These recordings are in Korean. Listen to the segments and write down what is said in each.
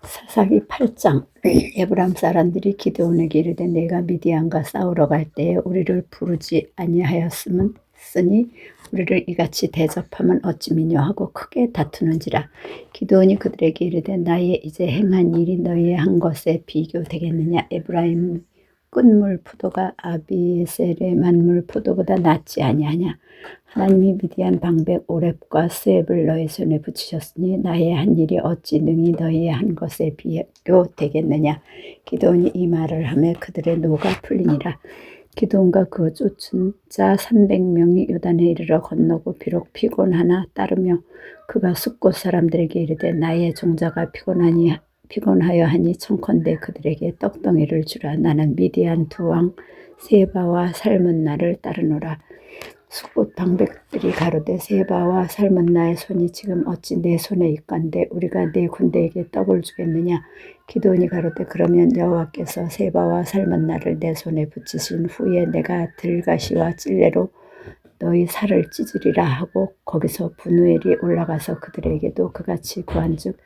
사사기 8장. 에브람 사람들이 기드온에게 이르되 내가 미디안과 싸우러 갈 때에 우리를 부르지 아니하였으니 우리를 이같이 대접하면 어찌 미뇨 하고 크게 다투는지라. 기드온이 그들에게 이르되 나의 이제 행한 일이 너희의 한 것에 비교되겠느냐. 에브라임 끝물 포도가 아비에셀의 만물 포도보다 낫지 아니하냐. 하나님이 미디안 방백 오렙과 스웹을 너희 손에 붙이셨으니 나의 한 일이 어찌 능히 너희의 한 것에 비교되겠느냐. 기드온이 이 말을 하며 그들의 노가 풀리니라. 기드온과 그 쫓은 자 300명이 요단에 이르러 건너고 비록 피곤하나 따르며 그가 숫곳 사람들에게 이르되 나의 종자가 피곤하여 하니 청컨대 그들에게 떡덩이를 주라. 나는 미디안 두 왕 세바와 살문나를 따르노라. 숫곳 방백들이 가로되 세바와 살문나의 손이 지금 어찌 내 손에 있건대 우리가 내 군대에게 떡을 주겠느냐. 기드온이 가로되 그러면 여호와께서 세바와 살문나를 내 손에 붙이신 후에 내가 들가시와 찔레로 너희 살을 찢으리라 하고 거기서 분우엘이 올라가서 그들에게도 그같이 구한즉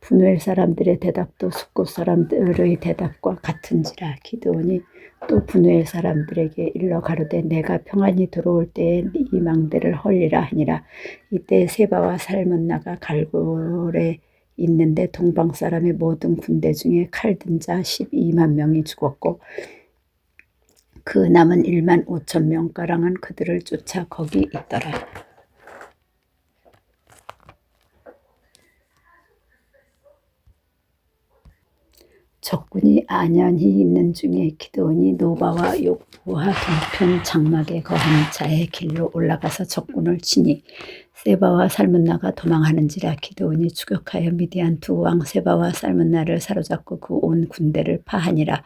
분우엘 사람들의 대답도 숫곳 사람들의 대답과 같은지라. 기드온이 또 분우엘 사람들에게 일러 가로되 내가 평안히 들어올 때에 이 망대를 헐리라 하니라. 이때 세바와 살문나가 갈골에 있는데 동방 사람의 모든 군대 중에 칼 든 자 12만 명이 죽었고 그 남은 1만 5천 명가량은 그들을 쫓아 거기 있더라. 적군이 안연히 있는 중에 기드온이 노바와 욕부와 동편 장막에 거한 자의 길로 올라가서 적군을 치니 세바와 살문나가 도망하는지라. 기드온이 추격하여 미디안 두 왕 세바와 살문나를 사로잡고 그 온 군대를 파하니라.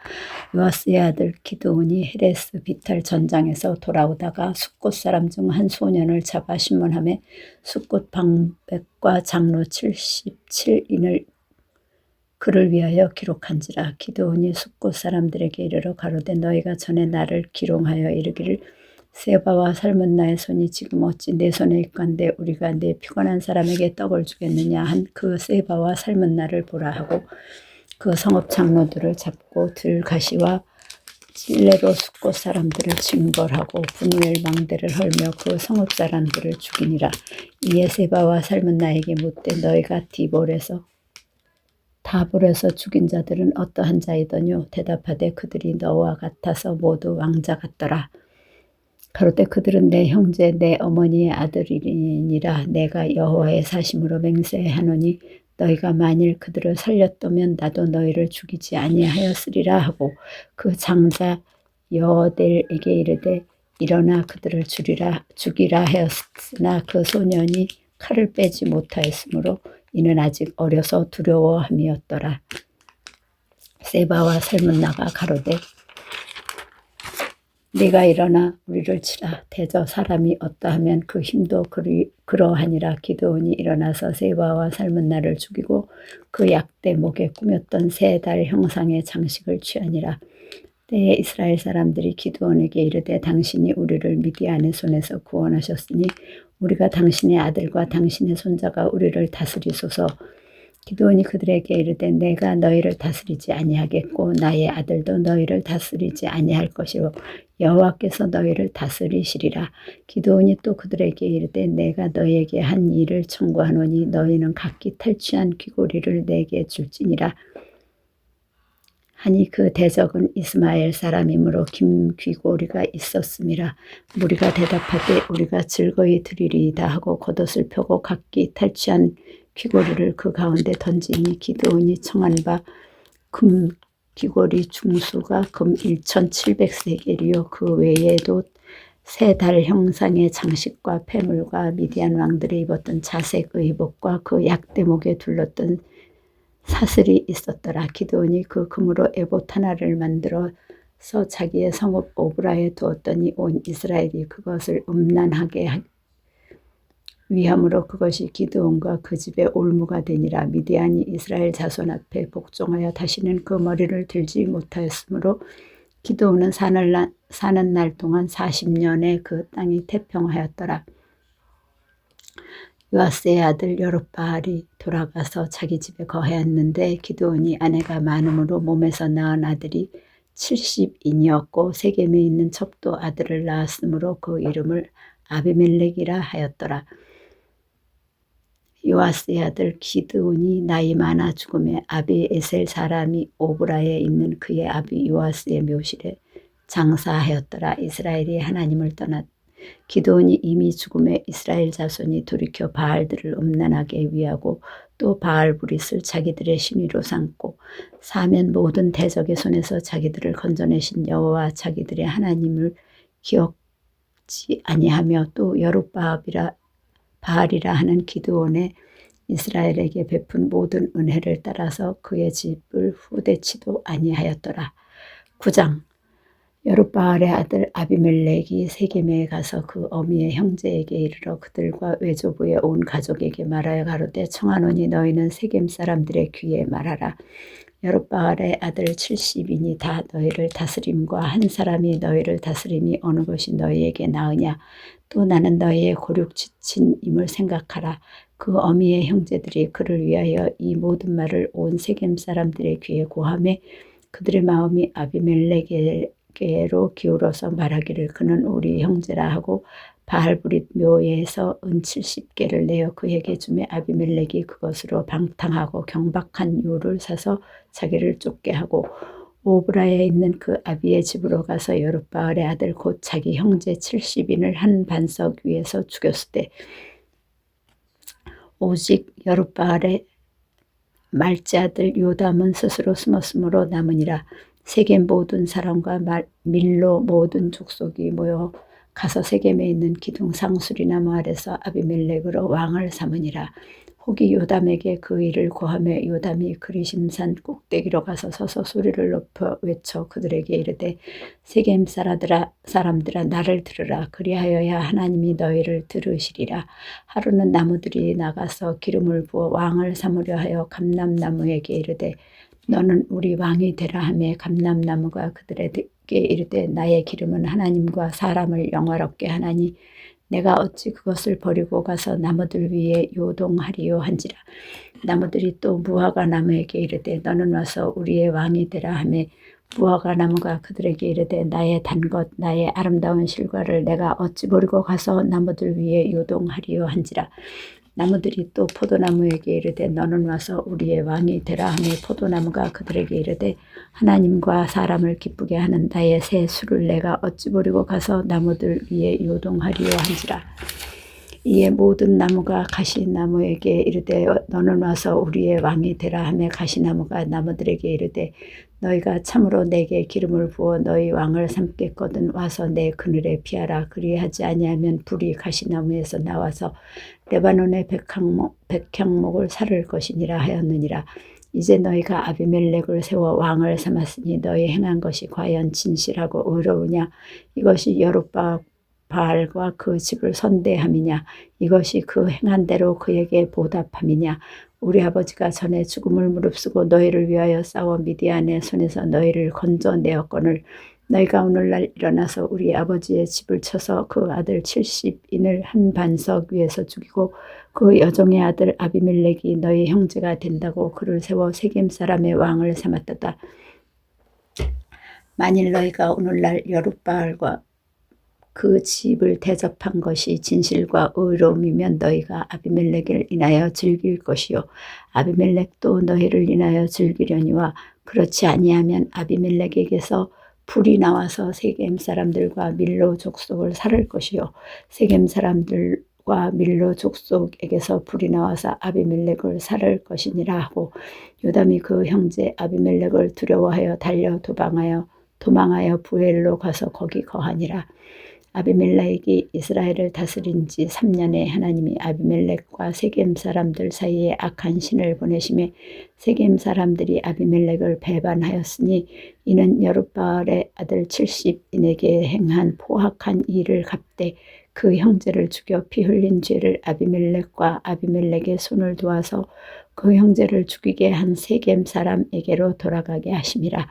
요아스의 아들 기드온이 헤레스 비탈 전장에서 돌아오다가 숫곳 사람 중 한 소년을 잡아 신문하며 숫곳 방백과 장로 77인을 그를 위하여 기록한지라. 기드온이 숫곳 사람들에게 이르러 가로되 너희가 전에 나를 기롱하여 이르기를 세바와 살문나의 손이 지금 어찌 내 손에 있건대 우리가 내 피곤한 사람에게 떡을 주겠느냐 한 그 세바와 살문나를 보라 하고 그 성읍 장로들을 잡고 들가시와 찔레로 숫곳 사람들을 징벌하고 분우엘 망대를 헐며 그 성읍 사람들을 죽이니라. 이에 세바와 살문나에게 묻되 너희가 다볼에서 죽인 자들은 어떠한 자이더뇨. 대답하되 그들이 너와 같아서 모두 왕자 같더라. 가로되 그들은 내 형제 내 어머니의 아들이니라. 내가 여호와의 사심으로 맹세하노니 너희가 만일 그들을 살렸다면 나도 너희를 죽이지 아니하였으리라 하고 그 장자 여호델에게 이르되 일어나 그들을 죽이라 하였으나 그 소년이 칼을 빼지 못하였으므로 이는 아직 어려서 두려워함이었더라. 세바와 살문나가 가로되 네가 일어나 우리를 치라. 대저 사람이 어떠하면 그 힘도 그러하니라. 기드온이 일어나서 세바와 살문나를 죽이고 그 약대 목에 꾸몄던 세 달 형상의 장식을 취하니라. 때에 이스라엘 사람들이 기드온에게 이르되 당신이 우리를 미디안의 손에서 구원하셨으니 우리가 당신의 아들과 당신의 손자가 우리를 다스리소서. 기드온이 그들에게 이르되 내가 너희를 다스리지 아니하겠고 나의 아들도 너희를 다스리지 아니할 것이요 여호와께서 너희를 다스리시리라. 기드온이 또 그들에게 이르되 내가 너희에게 한 일을 청구하노니 너희는 각기 탈취한 귀고리를 내게 줄지니라 하니 그 대적은 이스마엘 사람이므로 긴 귀고리가 있었음이라. 무리가 대답하되 우리가 즐거이 드리리이다 하고 겉옷을 펴고 각기 탈취한 귀고리를 그 가운데 던지니 기드온이 청한 바 금 귀고리 중수가 금 1700세겔이요 그 외에도 세 달 형상의 장식과 폐물과 미디안 왕들이 입었던 자색 의복과 그 약대목에 둘렀던 사슬이 있었더라. 기드온이 그 금으로 에봇 하나를 만들어서 자기의 성읍 오브라에 두었더니 온 이스라엘이 그것을 음란하게 위함으로 그것이 기드온과 그 집의 올무가 되니라. 미디안이 이스라엘 자손 앞에 복종하여 다시는 그 머리를 들지 못하였으므로 기드온은 사는 날 동안 40년에 그 땅이 태평하였더라. 요아스의 아들 여룹바알이 돌아가서 자기 집에 거하였는데 기드온이 아내가 많음으로 몸에서 낳은 아들이 70인이었고 세겜에 있는 첩도 아들을 낳았으므로 그 이름을 아비멜렉이라 하였더라. 요아스의 아들 기드온이 나이 많아 죽음에 아비에셀 사람이 오브라에 있는 그의 아비 요아스의 묘실에 장사하였더라. 이스라엘이 하나님을 떠났 기드온이 이미 죽음에 이스라엘 자손이 돌이켜 바알들을 음란하게 위하고 또 바알브릿을 자기들의 신위로 삼고 사면 모든 대적의 손에서 자기들을 건져내신 여호와 자기들의 하나님을 기억지 아니하며 또 여룻바알이라 하는 기드온의 이스라엘에게 베푼 모든 은혜를 따라서 그의 집을 후대치도 아니하였더라. 9장 여룻바알의 아들 아비멜렉이 세겜에 가서 그 어미의 형제에게 이르러 그들과 외조부의 온 가족에게 말하여 가로되 청하노니 너희는 세겜 사람들의 귀에 말하라. 여룻바알의 아들 70인이 다 너희를 다스림과 한 사람이 너희를 다스림이 어느 것이 너희에게 나으냐. 또 나는 너희의 고륙지친임을 생각하라. 그 어미의 형제들이 그를 위하여 이 모든 말을 온 세겜 사람들의 귀에 고하매 그들의 마음이 아비멜렉에게로 기울어서 말하기를 그는 우리 형제라 하고 바알브릿 묘에서 은 70개를 내어 그에게 주매 아비멜렉이 그것으로 방탕하고 경박한 요를 사서 자기를 쫓게 하고 오브라에 있는 그 아비의 집으로 가서 여룻바알의 아들 곧 자기 형제 70인을 한 반석 위에서 죽였을 때 오직 여룻바알의 말째 아들 요담은 스스로 숨었으므로 남으니라. 세겜 모든 사람과 밀로 모든 족속이 모여 가서 세겜에 있는 기둥 상수리나무 아래서 아비멜렉으로 왕을 삼으니라. 혹이 요담에게 그 일을 고하며 요담이 그리심산 꼭대기로 가서 서서 소리를 높여 외쳐 그들에게 이르되 세겜 사람들아 나를 들으라. 그리하여야 하나님이 너희를 들으시리라. 하루는 나무들이 나가서 기름을 부어 왕을 삼으려 하여 감람나무에게 이르되 너는 우리 왕이 되라 하매 감람나무가 그들에게 이르되 나의 기름은 하나님과 사람을 영화롭게 하나니 내가 어찌 그것을 버리고 가서 나무들 위에 요동하리요 한지라. 나무들이 또 무화과 나무에게 이르되 너는 와서 우리의 왕이 되라 하매 무화과 나무가 그들에게 이르되 나의 단 것 나의 아름다운 실과를 내가 어찌 버리고 가서 나무들 위에 요동하리요 한지라. 나무들이 또 포도나무에게 이르되 너는 와서 우리의 왕이 되라 하매 포도나무가 그들에게 이르되 하나님과 사람을 기쁘게 하는 나의 새 술을 내가 어찌 버리고 가서 나무들 위에 요동하리요 한지라. 이에 모든 나무가 가시나무에게 이르되 너는 와서 우리의 왕이 되라 하며 가시나무가 나무들에게 이르되 너희가 참으로 내게 기름을 부어 너희 왕을 삼겠거든 와서 내 그늘에 피하라. 그리하지 아니하면 불이 가시나무에서 나와서 레바논의 백향목을 사를 것이니라 하였느니라. 이제 너희가 아비멜렉을 세워 왕을 삼았으니 너희 행한 것이 과연 진실하고 의로우냐. 이것이 여룻바알과 그 집을 선대함이냐. 이것이 그 행한 대로 그에게 보답함이냐. 우리 아버지가 전에 죽음을 무릅쓰고 너희를 위하여 싸워 미디안의 손에서 너희를 건져내었거늘 너희가 오늘날 일어나서 우리 아버지의 집을 쳐서 그 아들 70인을 한 반석 위에서 죽이고 그 여종의 아들 아비멜렉이 너희 형제가 된다고 그를 세워 세겜 사람의 왕을 삼았도다. 만일 너희가 오늘날 여룻바알과 그 집을 대접한 것이 진실과 의로움이면 너희가 아비멜렉을 인하여 즐길 것이요 아비멜렉도 너희를 인하여 즐기려니와 그렇지 아니하면 아비멜렉에게서 불이 나와서 세겜 사람들과 밀로 족속을 살을 것이요 세겜 사람들과 밀로 족속에게서 불이 나와서 아비멜렉을 살을 것이니라 하고 요담이 그 형제 아비멜렉을 두려워하여 달려 도망하여 부엘로 가서 거기 거하니라. 아비멜렉이 이스라엘을 다스린 지 3년에 하나님이 아비멜렉과 세겜 사람들 사이에 악한 신을 보내심에 세겜 사람들이 아비멜렉을 배반하였으니 이는 여룻바알의 아들 70인에게 행한 포악한 일을 갚되 그 형제를 죽여 피 흘린 죄를 아비멜렉과 아비멜렉의 손을 도와서 그 형제를 죽이게 한 세겜 사람에게로 돌아가게 하심이라.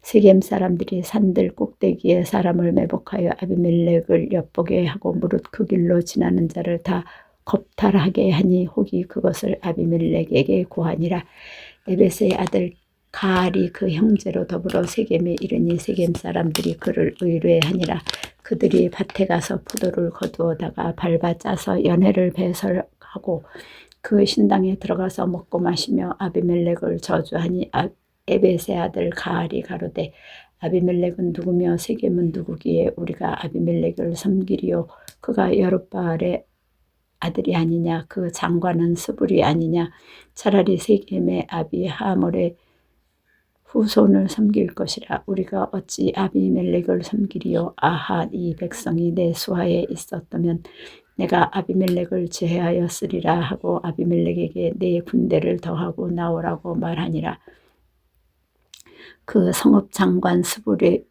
세겜 사람들이 산들 꼭대기에 사람을 매복하여 아비멜렉을 엿보게 하고 무릇 그 길로 지나는 자를 다 겁탈하게 하니 혹이 그것을 아비멜렉에게 고하니라. 에벳의 아들 가알이 그 형제로 더불어 세겜에 이르니 세겜 사람들이 그를 의뢰하니라. 그들이 밭에 가서 포도를 거두어다가 밟아 짜서 연회를 배설하고 그 신당에 들어가서 먹고 마시며 아비멜렉을 저주하니 에벳의 아들 가알이 가로되 아비멜렉은 누구며 세겜은 누구기에 우리가 아비멜렉을 섬기리요. 그가 여룻바알의 아들이 아니냐. 그 장관은 스불이 아니냐. 차라리 세겜의 아비하몰의 후손을 섬길 것이라. 우리가 어찌 아비멜렉을 섬기리요. 아하, 이 백성이 내 수하에 있었다면 내가 아비멜렉을 제하였으리라 하고 아비멜렉에게 내 군대를 더하고 나오라고 말하니라. 그 성읍 장관 스불이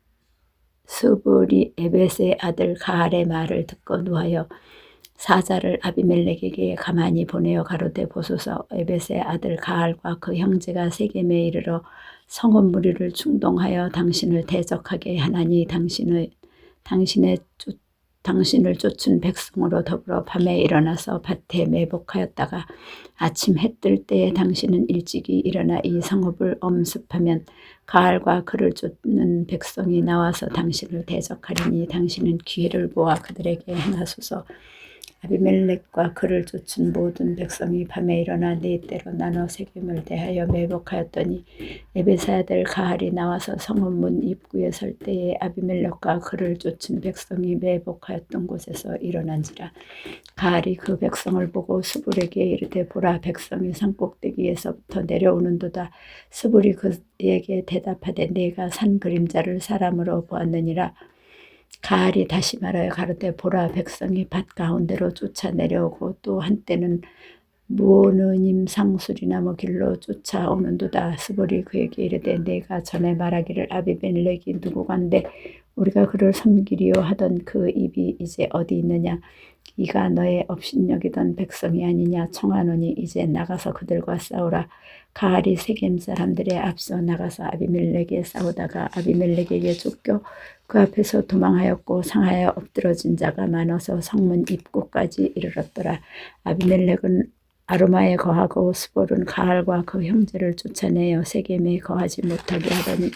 에벳의 아들 가알의 말을 듣고 노하여 사자를 아비멜렉에게 가만히 보내어 가로되 보소서. 에벳의 아들 가알과 그 형제가 세겜에 이르러 성읍 무리를 충동하여 당신을 대적하게 하나니 당신을 쫓은 백성으로 더불어 밤에 일어나서 밭에 매복하였다가 아침 해 뜰 때에 당신은 일찍이 일어나 이 성읍을 엄습하면 가알과 그를 쫓는 백성이 나와서 당신을 대적하리니 당신은 기회를 보아 그들에게 행하소서. 아비멜렉과 그를 쫓은 모든 백성이 밤에 일어나 네 때로 나눠 세겜을 대하여 매복하였더니 에벳의 아들 가알이 나와서 성읍 문 입구에 설 때에 아비멜렉과 그를 쫓은 백성이 매복하였던 곳에서 일어난지라. 가알이 그 백성을 보고 스불에게 이르되 보라, 백성이 산꼭대기에서부터 내려오는도다. 스불이 그에게 대답하되 내가 산 그림자를 사람으로 보았느니라. 가알이 다시 말하여 가로되 보라, 백성이 밭 가운데로 쫓아 내려오고 또 한때는 무오느님 상수리나무 길로 쫓아오는도다. 스불이 그에게 이르되 내가 전에 말하기를 아비멜렉이 누구간데 우리가 그를 섬기리요 하던 그 입이 이제 어디 있느냐. 이가 너의 업신여기던 백성이 아니냐. 청하노니 이제 나가서 그들과 싸우라. 가알이 세겜 사람들의 앞서 나가서 아비멜렉에 싸우다가 아비멜렉에게 쫓겨 그 앞에서 도망하였고 상하여 엎드러진 자가 많아서 성문 입구까지 이르렀더라. 아비멜렉은 아루마에 거하고 스볼은 가알과 그 형제를 쫓아내어 세겜에 거하지 못하게 하더니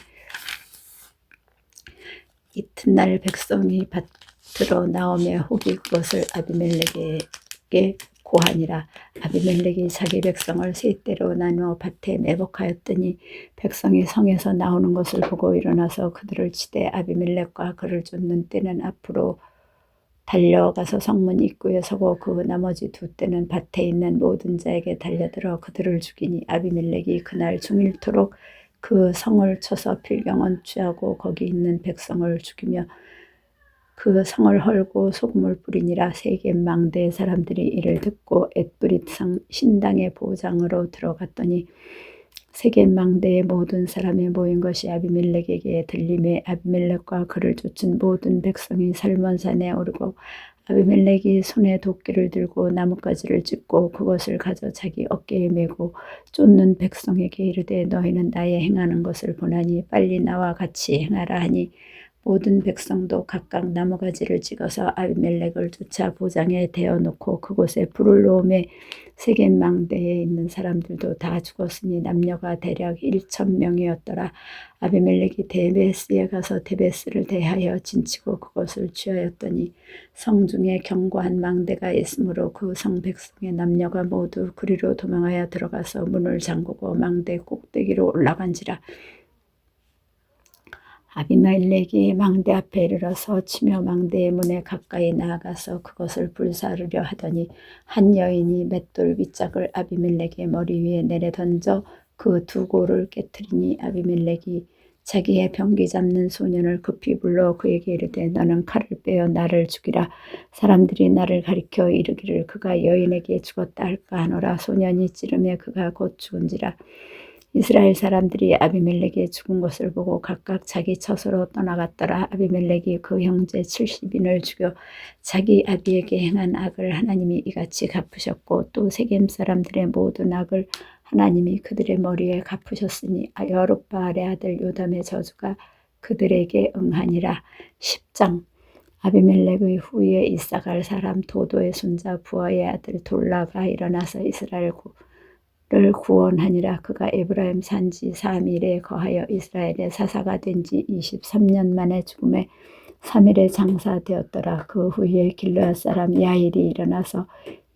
이튿날 백성이 밭으로 나오며 혹이 그것을 아비멜렉에게 고하니라. 아비멜렉이 자기 백성을 세 때로 나누어 밭에 매복하였더니 백성이 성에서 나오는 것을 보고 일어나서 그들을 치되 아비멜렉과 그를 쫓는 때는 앞으로 달려가서 성문 입구에 서고 그 나머지 두 때는 밭에 있는 모든 자에게 달려들어 그들을 죽이니 아비멜렉이 그날 중일토록 그 성을 쳐서 필경은 취하고 거기 있는 백성을 죽이며 그 성을 헐고 소금을 뿌리니라. 세겜 망대의 사람들이 이를 듣고 엣브릿 신당의 보장으로 들어갔더니 세겜 망대의 모든 사람이 모인 것이 아비멜렉에게 들림에 아비멜렉과 그를 쫓은 모든 백성이 살몬산에 오르고 아비멜렉이 손에 도끼를 들고 나뭇가지를 짚고 그것을 가져 자기 어깨에 메고 쫓는 백성에게 이르되 너희는 나의 행하는 것을 보나니 빨리 나와 같이 행하라 하니 모든 백성도 각각 나무가지를 찍어서 아비멜렉을 쫓아 보장에 대어놓고 그곳에 불을 놓음에 세겜 망대에 있는 사람들도 다 죽었으니 남녀가 대략 1,000명이었더라. 아비멜렉이 데베스에 가서 데베스를 대하여 진치고 그것을 취하였더니 성중에 견고한 망대가 있으므로 그 성 백성의 남녀가 모두 그리로 도망하여 들어가서 문을 잠그고 망대 꼭대기로 올라간지라. 아비멜렉이 망대 앞에 이르러서 치며 망대의 문에 가까이 나아가서 그것을 불사르려 하더니 한 여인이 맷돌 윗짝을 아비멜렉의 머리 위에 내려 던져 그 두 골을 깨트리니 아비멜렉이 자기의 병기 잡는 소년을 급히 불러 그에게 이르되 너는 칼을 빼어 나를 죽이라. 사람들이 나를 가리켜 이르기를 그가 여인에게 죽었다 할까 하노라. 소년이 찌르매 그가 곧 죽은지라. 이스라엘 사람들이 아비멜렉이 죽은 것을 보고 각각 자기 처소로 떠나갔더라. 아비멜렉이 그 형제 70인을 죽여 자기 아비에게 행한 악을 하나님이 이같이 갚으셨고 또 세겜 사람들의 모든 악을 하나님이 그들의 머리에 갚으셨으니 여룻바알의 아들 요담의 저주가 그들에게 응하니라. 10장. 아비멜렉의 후에 이사갈 사람 도도의 손자 부하의 아들 돌라가 일어나서 이스라엘을 구원하니라. 그가 에브라임 산지 3일에 거하여 이스라엘의 사사가 된 지 23년 만에 죽음에 3일에 장사되었더라. 그 후에 길르앗 사람 야일이 일어나서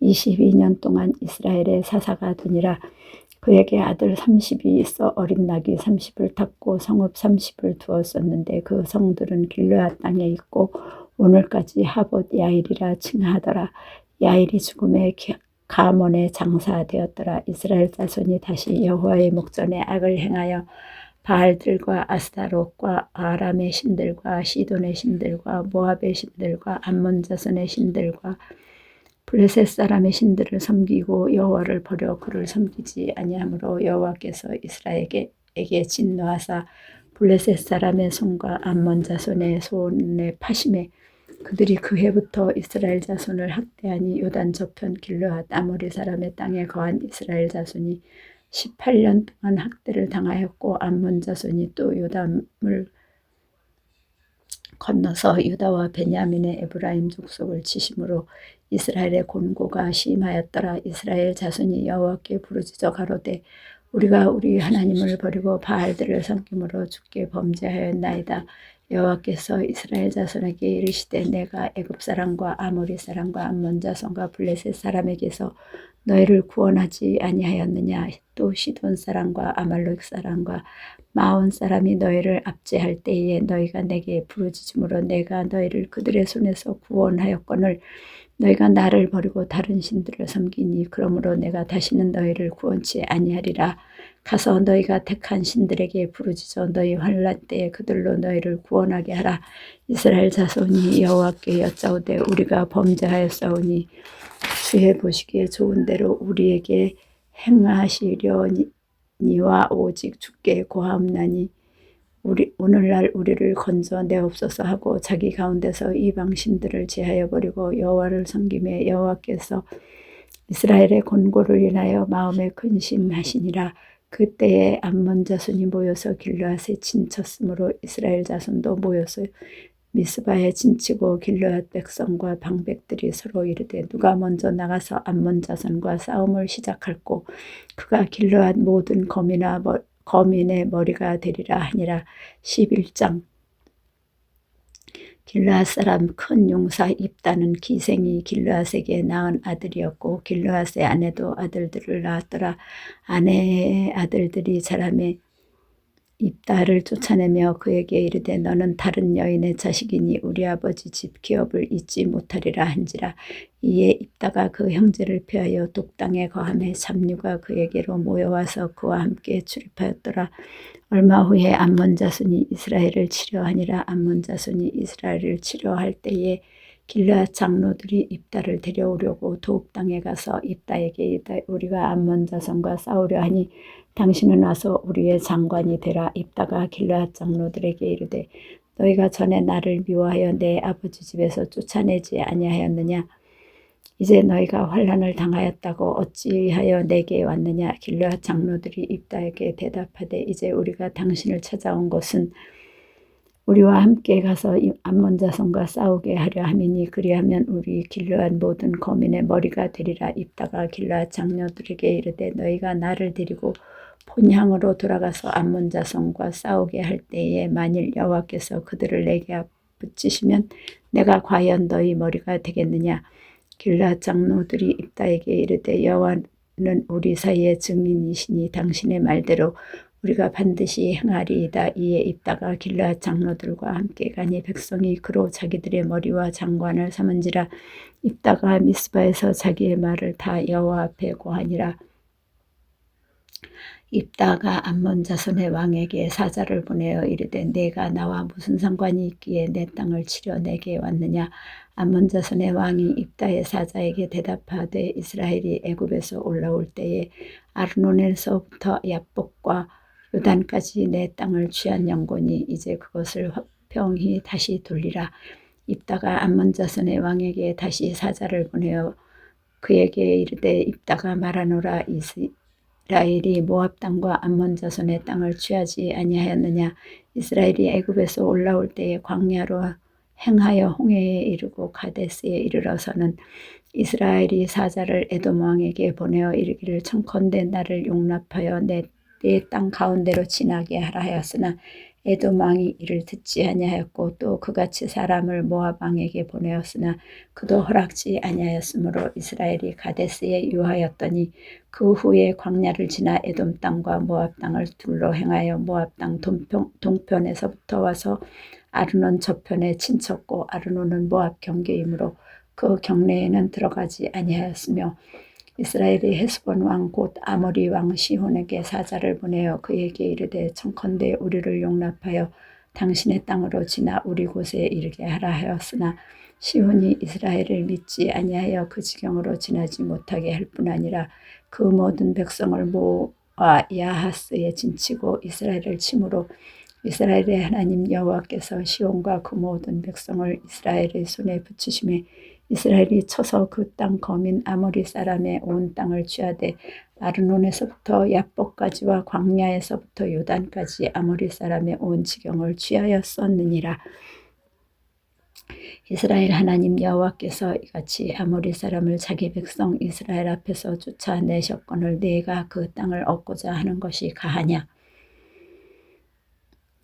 22년 동안 이스라엘의 사사가 되니라. 그에게 아들 30이 있어 어린 낙이 30을 탔고 성읍 30을 두었었는데 그 성들은 길르앗 땅에 있고 오늘까지 하봇 야일이라 칭하더라. 야일이 죽음에 가몬에 장사되었더라. 이스라엘 자손이 다시 여호와의 목전에 악을 행하여 바알들과 아스타롯과 아람의 신들과 시돈의 신들과 모압의 신들과 암몬 자손의 신들과 블레셋 사람의 신들을 섬기고 여호와를 버려 그를 섬기지 아니하므로 여호와께서 이스라엘에게 진노하사 블레셋 사람의 손과 암몬 자손의 손에 파심에 그들이 그 해부터 이스라엘 자손을 학대하니 요단 저편 길르앗 아모리 사람의 땅에 거한 이스라엘 자손이 18년 동안 학대를 당하였고 암몬 자손이 또 요단을 건너서 유다와 베냐민의 에브라임 족속을 치심으로 이스라엘의 곤고가 심하였더라. 이스라엘 자손이 여호와께 부르짖어 가로되 우리가 우리 하나님을 버리고 바알들을 섬김으로 주께 범죄하였나이다. 여호와께서 이스라엘 자손에게 이르시되 내가 애굽 사람과 아모리 사람과 암몬 자손과 블레셋 사람에게서 너희를 구원하지 아니하였느냐. 또 시돈 사람과 아말렉 사람과 마온 사람이 너희를 압제할 때에 너희가 내게 부르짖음으로 내가 너희를 그들의 손에서 구원하였거늘 너희가 나를 버리고 다른 신들을 섬기니 그러므로 내가 다시는 너희를 구원치 아니하리라. 가서 너희가 택한 신들에게 부르짖어 너희 환난 때에 그들로 너희를 구원하게 하라. 이스라엘 자손이 여호와께 여짜오되 우리가 범죄하였사오니 주의 보시기에 좋은 대로 우리에게 행하시려니와 오직 주께 고하옵나니 오늘날 우리를 건져내옵소서 하고 자기 가운데서 이방 신들을 제하여 버리고 여호와를 섬김에 여호와께서 이스라엘의 곤고를 인하여 마음에 근심하시니라. 그때에 암몬 자손이 모여서 길르앗에 진쳤으므로 이스라엘 자손도 모여서 미스바에 진치고 길르앗 백성과 방백들이 서로 이르되 누가 먼저 나가서 암몬 자손과 싸움을 시작할꼬 그가 길르앗 모든 거민의 머리가 되리라 하니라. 11장 길르앗 사람 큰 용사 입다는 기생이 길르앗에게 낳은 아들이었고 길르앗의 아내도 아들들을 낳았더라. 아내의 아들들이 자라매 입다를 쫓아내며 그에게 이르되 너는 다른 여인의 자식이니 우리 아버지 집 기업을 잊지 못하리라 한지라. 이에 입다가 그 형제를 피하여 독당에 거하매 잡류가 그에게로 모여와서 그와 함께 출입하였더라. 얼마 후에 암몬 자손이 이스라엘을 치려하니라. 암몬 자손이 이스라엘을 치려할 때에 길르앗 장로들이 입다를 데려오려고 독당에 가서 입다에게 이르되 우리가 암몬 자손과 싸우려 하니 당신은 와서 우리의 장관이 되라. 입다가 길르앗 장로들에게 이르되 너희가 전에 나를 미워하여 내 아버지 집에서 쫓아내지 아니하였느냐. 이제 너희가 환난을 당하였다고 어찌하여 내게 왔느냐. 길르앗 장로들이 입다에게 대답하되 이제 우리가 당신을 찾아온 것은 우리와 함께 가서 암몬 자손과 싸우게 하려 함이니 그리하면 우리 길르앗 모든 거민의 머리가 되리라. 입다가 길르앗 장로들에게 이르되 너희가 나를 데리고 본향으로 돌아가서 암몬 자손과 싸우게 할 때에 만일 여호와께서 그들을 내게 붙이시면 내가 과연 너희 머리가 되겠느냐. 길르앗 장로들이 입다에게 이르되 여호와는 우리 사이의 증인이시니 당신의 말대로 우리가 반드시 행하리이다. 이에 입다가 길르앗 장로들과 함께 가니 백성이 그로 자기들의 머리와 장관을 삼은지라. 입다가 미스바에서 자기의 말을 다 여호와 앞에 고하니라. 입다가 암몬 자손의 왕에게 사자를 보내어 이르되 내가 나와 무슨 상관이 있기에 내 땅을 치려 내게 왔느냐. 암몬 자손의 왕이 입다의 사자에게 대답하되 이스라엘이 애굽에서 올라올 때에 아르논에서부터 야복과 요단까지 내 땅을 취한 영혼이 이제 그것을 화평히 다시 돌리라. 입다가 암몬 자손의 왕에게 다시 사자를 보내어 그에게 이르되 입다가 말하노라. 이스라엘이 모압 땅과 암몬 자손의 땅을 취하지 아니하였느냐. 이스라엘이 애굽에서 올라올 때에 광야로 행하여 홍해에 이르고 가데스에 이르러서는 이스라엘이 사자를 에돔 왕에게 보내어 이르기를 청컨대 나를 용납하여 내 땅 가운데로 지나게 하라 하였으나 에돔 왕이 이를 듣지 아니하였고 또 그같이 사람을 모압 왕에게 보내었으나 그도 허락지 아니하였으므로 이스라엘이 가데스에 유하였더니 그 후에 광야를 지나 에돔 땅과 모압 땅을 둘러 행하여 모압 땅 동편에서부터 와서 아르논 저편에 친쳤고 아르논은 모압 경계이므로 그 경내에는 들어가지 아니하였으며 이스라엘이 헤스본 왕 곧 아모리 왕 시혼에게 사자를 보내어 그에게 이르되 청컨대 우리를 용납하여 당신의 땅으로 지나 우리 곳에 이르게 하라 하였으나 시혼이 이스라엘을 믿지 아니하여 그 지경으로 지나지 못하게 할 뿐 아니라 그 모든 백성을 모아 야하스에 진치고 이스라엘을 치므로 이스라엘의 하나님 여호와께서 시온과 그 모든 백성을 이스라엘의 손에 붙이심에 이스라엘이 쳐서 그 땅 거민 아모리 사람의 온 땅을 취하되 아르논에서부터 야복까지와 광야에서부터 요단까지 아모리 사람의 온 지경을 취하였었느니라. 이스라엘 하나님 여호와께서 이같이 아모리 사람을 자기 백성 이스라엘 앞에서 쫓아내셨거늘 네가 그 땅을 얻고자 하는 것이 가하냐?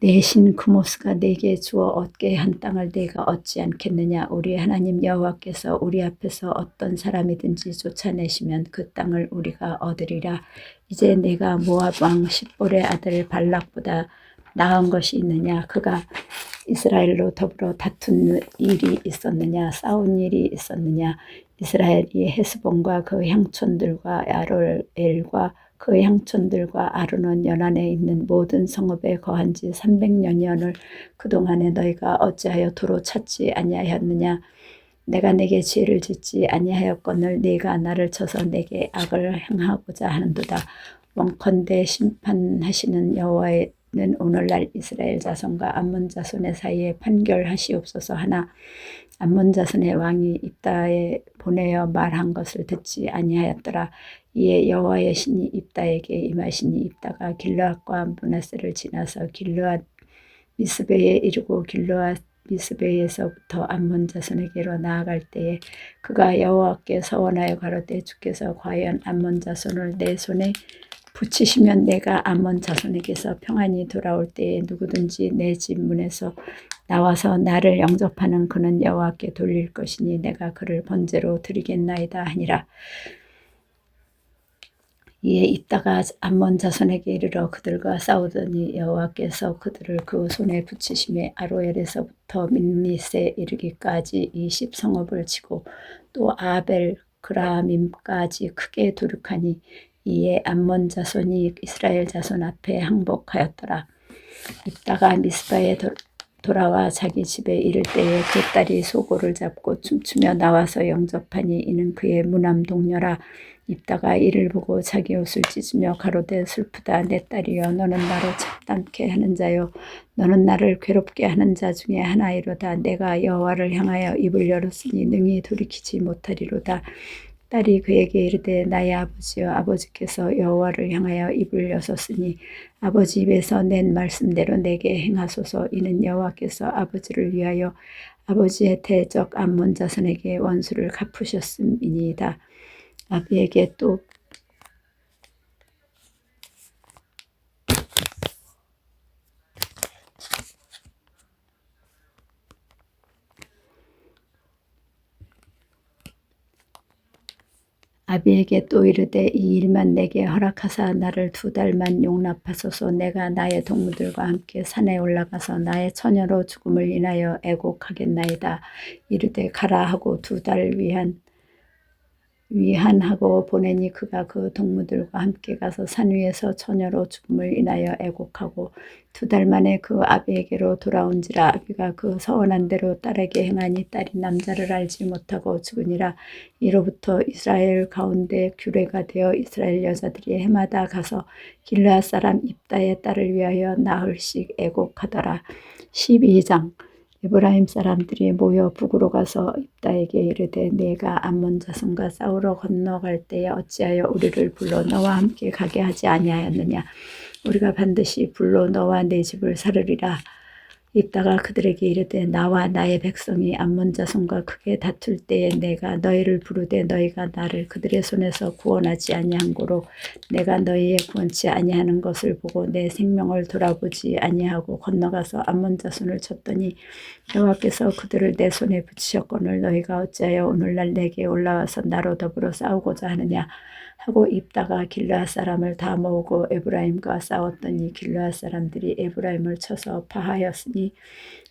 내 신 그모스가 내게 주어 얻게 한 땅을 내가 얻지 않겠느냐? 우리 하나님 여호와께서 우리 앞에서 어떤 사람이든지 쫓아내시면 그 땅을 우리가 얻으리라. 이제 내가 모압 왕 십볼의 아들 발락보다 나은 것이 있느냐? 그가 이스라엘로 더불어 다툰 일이 있었느냐? 싸운 일이 있었느냐? 이스라엘이 헤스본과 그 향촌들과 야롤엘과 그 향촌들과 아르논 연안에 있는 모든 성읍에 거한 지 300년을 그동안에 너희가 어찌하여 도로 찾지 아니하였느냐? 내가 내게 죄를 짓지 아니하였거늘 네가 나를 쳐서 내게 악을 행하고자 하는도다. 원컨대 심판하시는 여호와는 오늘날 이스라엘 자손과 암몬 자손의 사이에 판결하시옵소서 하나 암몬 자손의 왕이 입다에 보내어 말한 것을 듣지 아니하였더라. 이에 여호와의 신이 입다에게 임하시니 입다가 길르앗과 므낫세를 지나서 길르앗 미스베에 이르고 길르앗 미스베에서부터 암몬 자손에게로 나아갈 때에 그가 여호와께 서원하여 가로되 주께서 과연 암몬 자손을 내 손에 붙이시면 내가 암몬 자손에게서 평안히 돌아올 때에 누구든지 내 집 문에서 나와서 나를 영접하는 그는 여호와께 돌릴 것이니 내가 그를 번제로 드리겠나이다 하니라. 이에 입다가 암몬 자손에게 이르러 그들과 싸우더니 여호와께서 그들을 그 손에 붙이심에 아로엘에서부터 민닛에 이르기까지 20성읍을 치고 또 아벨 그라밈까지 크게 도륙하니 이에 암몬 자손이 이스라엘 자손 앞에 항복하였더라. 입다가 미스바에 돌아와 자기 집에 이를 때에 그 딸이 소고를 잡고 춤추며 나와서 영접하니 이는 그의 무남 동료라. 입다가 이를 보고 자기 옷을 찢으며 가로되 슬프다 내 딸이여 너는 나로 참담케 하는 자요 너는 나를 괴롭게 하는 자 중에 하나이로다. 내가 여호와를 향하여 입을 열었으니 능히 돌이키지 못하리로다. 딸이 그에게 이르되 나의 아버지여 아버지께서 여호와를 향하여 입을 여섰으니 아버지 입에서 낸 말씀대로 내게 행하소서. 이는 여호와께서 아버지를 위하여 아버지의 대적 암몬 자손에게 원수를 갚으셨음이니이다. 아비에게 또 이르되 이 일만 내게 허락하사 나를 2달만 용납하소서. 내가 나의 동무들과 함께 산에 올라가서 나의 처녀로 죽음을 인하여 애곡하겠나이다. 이르되 가라 하고 2달 위한하고 보내니 그가 그 동무들과 함께 가서 산 위에서 처녀로 죽음을 인하여 애곡하고 2달 만에 그 아비에게로 돌아온지라. 아비가 그 서원한 대로 딸에게 행하니 딸이 남자를 알지 못하고 죽으니라. 이로부터 이스라엘 가운데 규례가 되어 이스라엘 여자들이 해마다 가서 길르앗 사람 입다의 딸을 위하여 나흘씩 애곡하더라. 12장 에브라임 사람들이 모여 북으로 가서 입다에게 이르되 네가 암몬 자손과 싸우러 건너갈 때에 어찌하여 우리를 불러 너와 함께 가게 하지 아니하였느냐? 우리가 반드시 불러 너와 내 집을 살으리라. 입다가 그들에게 이르되 나와 나의 백성이 암몬 자손과 크게 다툴 때에 내가 너희를 부르되 너희가 나를 그들의 손에서 구원하지 아니한 고로 내가 너희의 구원치 아니하는 것을 보고 내 생명을 돌아보지 아니하고 건너가서 암몬 자손을 쳤더니 여호와께서 그들을 내 손에 붙이셨거늘 너희가 어찌하여 오늘날 내게 올라와서 나로 더불어 싸우고자 하느냐 하고 입다가 길르앗 사람을 다 모으고 에브라임과 싸웠더니 길르앗 사람들이 에브라임을 쳐서 파하였으니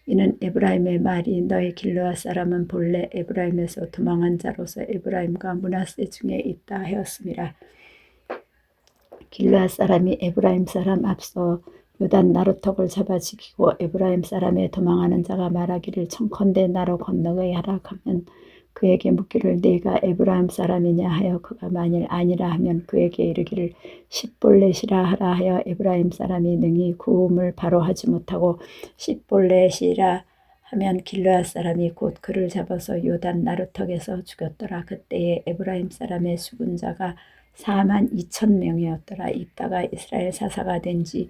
이는 에브라임의 말이 너희 길르앗 사람은 본래 에브라임에서 도망한 자로서 에브라임과 므낫세 중에 있다 하였음이라. 길르앗 사람이 에브라임 사람 앞서 요단 나루턱을 잡아 지키고 에브라임 사람의 도망하는 자가 말하기를 청컨대 나로 건너게 하라 하면 그에게 묻기를 네가 에브라임 사람이냐 하여 그가 만일 아니라 하면 그에게 이르기를 십볼렛이라 하라 하여 에브라임 사람이 능히 구음을 바로 하지 못하고 십볼렛이라 하면 길르앗 사람이 곧 그를 잡아서 요단 나루턱에서 죽였더라. 그때에 에브라임 사람의 죽은 자가 42,000명이었더라. 입다가 이스라엘 사사가 된 지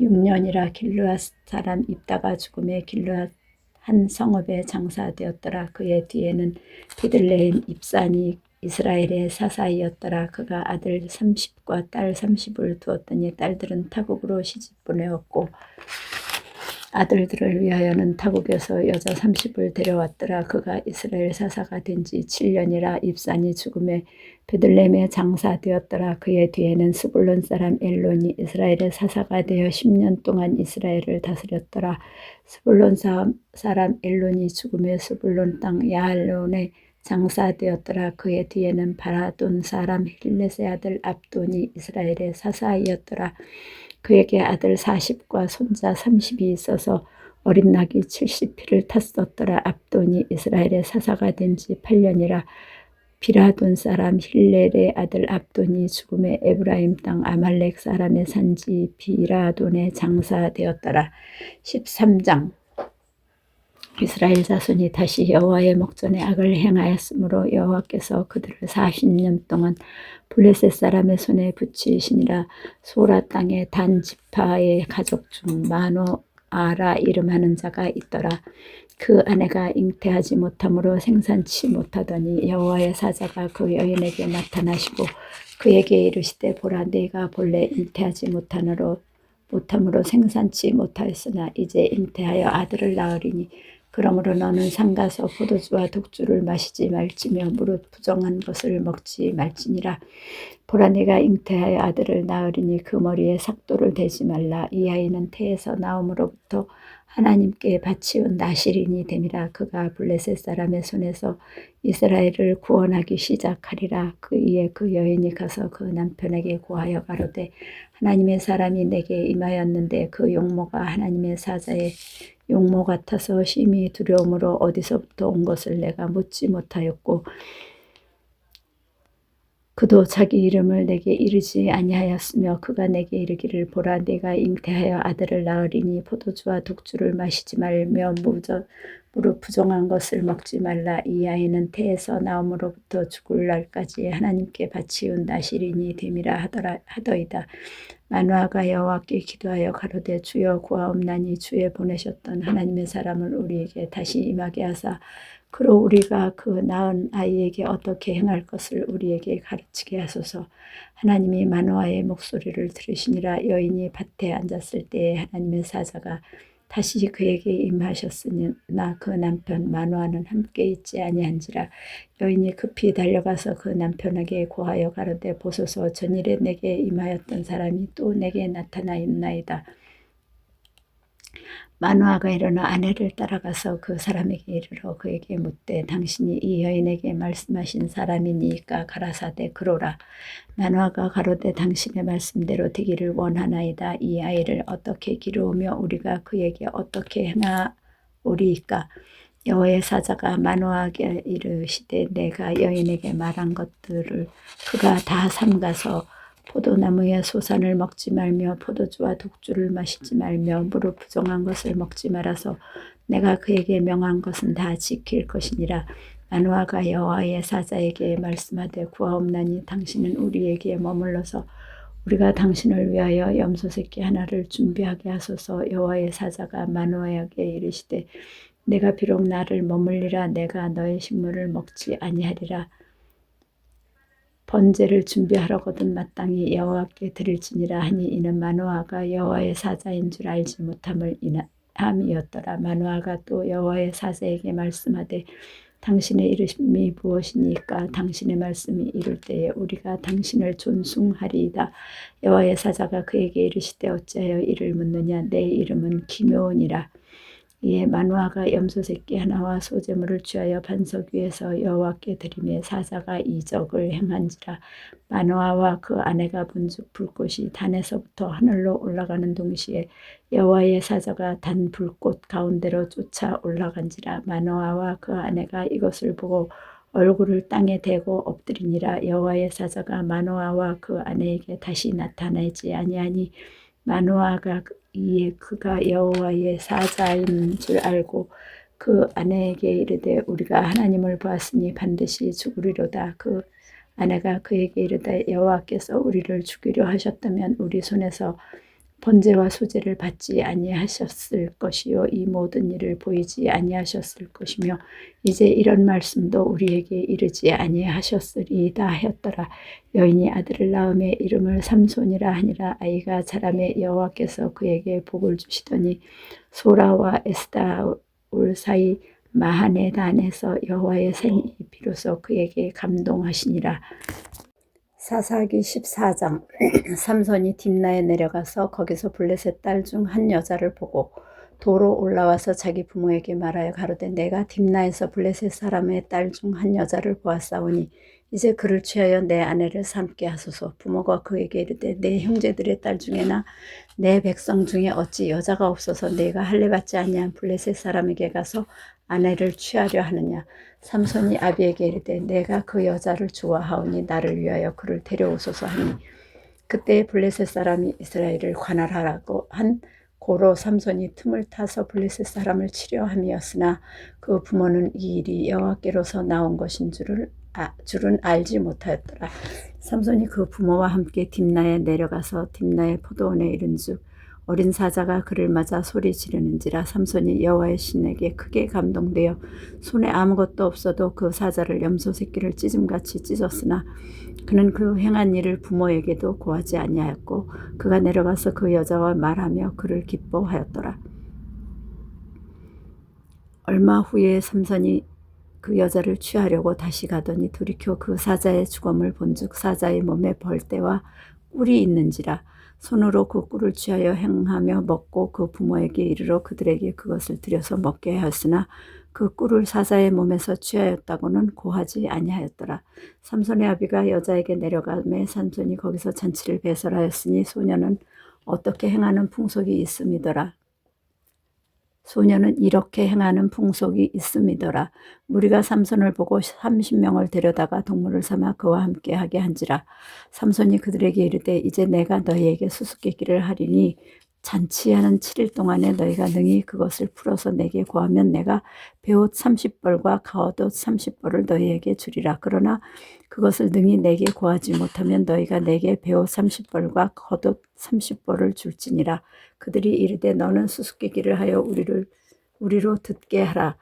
6년이라. 길르앗 사람 입다가 죽음에 길르앗 한 성읍에 장사되었더라. 그의 뒤에는 비들레헴 입산이 이스라엘의 사사이었더라. 그가 아들 30과 딸 30을 두었더니 딸들은 타국으로 시집 보내었고 아들들을 위하여는 타국에서 여자 30을 데려왔더라. 그가 이스라엘 사사가 된 지 7년이라. 입산이 죽음에 베들레헴에 장사되었더라. 그의 뒤에는 스불론 사람 엘론이 이스라엘의 사사가 되어 10년 동안 이스라엘을 다스렸더라. 스불론 사람 엘론이 죽음에 스불론 땅 야알론에 장사되었더라. 그의 뒤에는 바라돈 사람 힐렛의 아들 압돈이 이스라엘의 사사이었더라. 그에게 아들 40과 손자 30이 있어서 어린 낙이 70피를 탔었더라. 압돈이 이스라엘의 사사가 된 지 8년이라. 비라돈 사람 힐렐의 아들 압돈이 죽음에 에브라임 땅 아말렉 사람의 산지 비라돈에 장사되었더라. 13장. 이스라엘 자손이 다시 여호와의 목전에 악을 행하였으므로 여호와께서 그들을 40년 동안 블레셋 사람의 손에 붙이시니라. 소라 땅의 단 지파의 가족 중 마노아라 이름하는 자가 있더라. 그 아내가 잉태하지 못함으로 생산치 못하더니 여호와의 사자가 그 여인에게 나타나시고 그에게 이르시되 보라 네가 본래 잉태하지 못함으로 생산치 못하였으나 이제 잉태하여 아들을 낳으리니 그러므로 너는 상가서 포도주와 독주를 마시지 말지며 무릇 부정한 것을 먹지 말지니라. 보라 네가 잉태하여 아들을 낳으리니 그 머리에 삭도를 대지 말라. 이 아이는 태에서 나옴으로부터 하나님께 바치온 나실인이 됨이라. 그가 블레셋 사람의 손에서 이스라엘을 구원하기 시작하리라. 그 이에 그 여인이 가서 그 남편에게 고하여 가로되 하나님의 사람이 내게 임하였는데 그 용모가 하나님의 사자의 용모 같아서 심히 두려움으로 어디서부터 온 것을 내가 묻지 못하였고 그도 자기 이름을 내게 이르지 아니하였으며 그가 내게 이르기를 보라 네가 잉태하여 아들을 낳으리니 포도주와 독주를 마시지 말며 무릇 부정한 것을 먹지 말라. 이 아이는 태에서 나옴으로부터 죽을 날까지 하나님께 바치운 나실인이 됨이라 하더이다. 마노아가 여호와께 기도하여 가로되 주여 구하옵나니 주의 보내셨던 하나님의 사람을 우리에게 다시 임하게 하사 그로 우리가 그 낳은 아이에게 어떻게 행할 것을 우리에게 가르치게 하소서. 하나님이 마노아의 목소리를 들으시니라. 여인이 밭에 앉았을 때에 하나님의 사자가 다시 그에게 임하셨으나 그 남편 마노아는 함께 있지 아니한지라. 여인이 급히 달려가서 그 남편에게 고하여 가로되 보소서 전일에 내게 임하였던 사람이 또 내게 나타나 있나이다. 마노아가 일어나 아내를 따라가서 그 사람에게 이르러 그에게 묻되 당신이 이 여인에게 말씀하신 사람이니까 가라사대 그로라. 마노아가 가로되 당신의 말씀대로 되기를 원하나이다. 이 아이를 어떻게 기르우며 우리가 그에게 어떻게 행하오리이까. 여호와의 사자가 마노아에게 이르시되 내가 여인에게 말한 것들을 그가 다 삼가서 포도나무의 소산을 먹지 말며 포도주와 독주를 마시지 말며 무릇 부정한 것을 먹지 말아서 내가 그에게 명한 것은 다 지킬 것이니라. 마노아가 여호와의 사자에게 말씀하되 구하옵나니 당신은 우리에게 머물러서 우리가 당신을 위하여 염소 새끼 하나를 준비하게 하소서. 여호와의 사자가 마노아에게 이르시되 내가 비록 나를 머물리라 내가 너의 식물을 먹지 아니하리라. 번제를 준비하려거든 마땅히 여호와께 드릴지니라 하니 이는 마노아가 여호와의 사자인 줄 알지 못함이었더라. 마노아가 또 여호와의 사자에게 말씀하되 당신의 이름이 무엇이니까? 당신의 말씀이 이를 때에 우리가 당신을 존숭하리이다. 여호와의 사자가 그에게 이르시되 어찌하여 이를 묻느냐? 내 이름은 기묘니라. 이에 마노아가 염소 새끼 하나와 소제물을 취하여 반석 위에서 여호와께 드리매 사자가 이적을 행한지라. 마노아와 그 아내가 본즉 불꽃이 단에서부터 하늘로 올라가는 동시에 여호와의 사자가 단 불꽃 가운데로 쫓아 올라간지라. 마노아와 그 아내가 이것을 보고 얼굴을 땅에 대고 엎드리니라. 여호와의 사자가 마노아와 그 아내에게 다시 나타나지 아니하니 마노아가 이에 그가 여호와의 사자인 줄 알고 그 아내에게 이르되 우리가 하나님을 보았으니 반드시 죽으리로다. 그 아내가 그에게 이르되 여호와께서 우리를 죽이려 하셨다면 우리 손에서 번제와 소제를 받지 아니하셨을 것이요 이 모든 일을 보이지 아니하셨을 것이며 이제 이런 말씀도 우리에게 이르지 아니하셨으리이다 하였더라. 여인이 아들을 낳음에 이름을 삼손이라 하니라. 아이가 자라매 여호와께서 그에게 복을 주시더니 소라와 에스다올 사이 마하네단에서 여호와의 생이 비로소 그에게 감동하시니라. 사사기 14장 삼손이 딥나에 내려가서 거기서 블레셋 딸 중 한 여자를 보고 도로 올라와서 자기 부모에게 말하여 가로되 내가 딥나에서 블레셋 사람의 딸 중 한 여자를 보았사오니 이제 그를 취하여 내 아내를 삼게 하소서. 부모가 그에게 이르되 내 형제들의 딸 중에나 내 백성 중에 어찌 여자가 없어서 내가 할례받지 아니한 블레셋 사람에게 가서 아내를 취하려 하느냐. 삼손이 아비에게 이르되 내가 그 여자를 좋아하오니 나를 위하여 그를 데려오소서 하니 그때 블레셋 사람이 이스라엘을 관할하라고 한 고로 삼손이 틈을 타서 블레셋 사람을 치려 함이었으나 그 부모는 이 일이 여호와께로서 나온 것인 줄은 알지 못하였더라. 삼손이 그 부모와 함께 딥나에 내려가서 딥나의 포도원에 이른즉 어린 사자가 그를 맞아 소리 지르는지라. 삼손이 여호와의 신에게 크게 감동되어 손에 아무것도 없어도 그 사자를 염소 새끼를 찢음같이 찢었으나 그는 그 행한 일을 부모에게도 고하지 아니하였고 그가 내려가서 그 여자와 말하며 그를 기뻐하였더라. 얼마 후에 삼손이 그 여자를 취하려고 다시 가더니 돌이켜 그 사자의 주검을 본즉 사자의 몸에 벌떼와 꿀이 있는지라. 손으로 그 꿀을 취하여 행하며 먹고 그 부모에게 이르러 그들에게 그것을 들여서 먹게 하였으나 그 꿀을 사자의 몸에서 취하였다고는 고하지 아니하였더라. 삼손의 아비가 여자에게 내려가매 삼손이 거기서 잔치를 배설하였으니 소녀는 어떻게 행하는 풍속이 있음이더라. 소녀는 이렇게 행하는 풍속이 있음이더라. 무리가 삼손을 보고 30명을 데려다가 동물을 삼아 그와 함께 하게 한지라. 삼손이 그들에게 이르되 이제 내가 너희에게 수수께끼를 하리니 잔치하는 7일 동안에 너희가 능히 그것을 풀어서 내게 구하면 내가 베옷 30벌과 겉옷 30벌을 너희에게 주리라. 그러나 그것을 능히 내게 구하지 못하면 너희가 내게 베옷 30벌과 겉옷 30벌을 줄지니라. 그들이 이르되 너는 수수께끼를 하여 우리로 듣게 하라.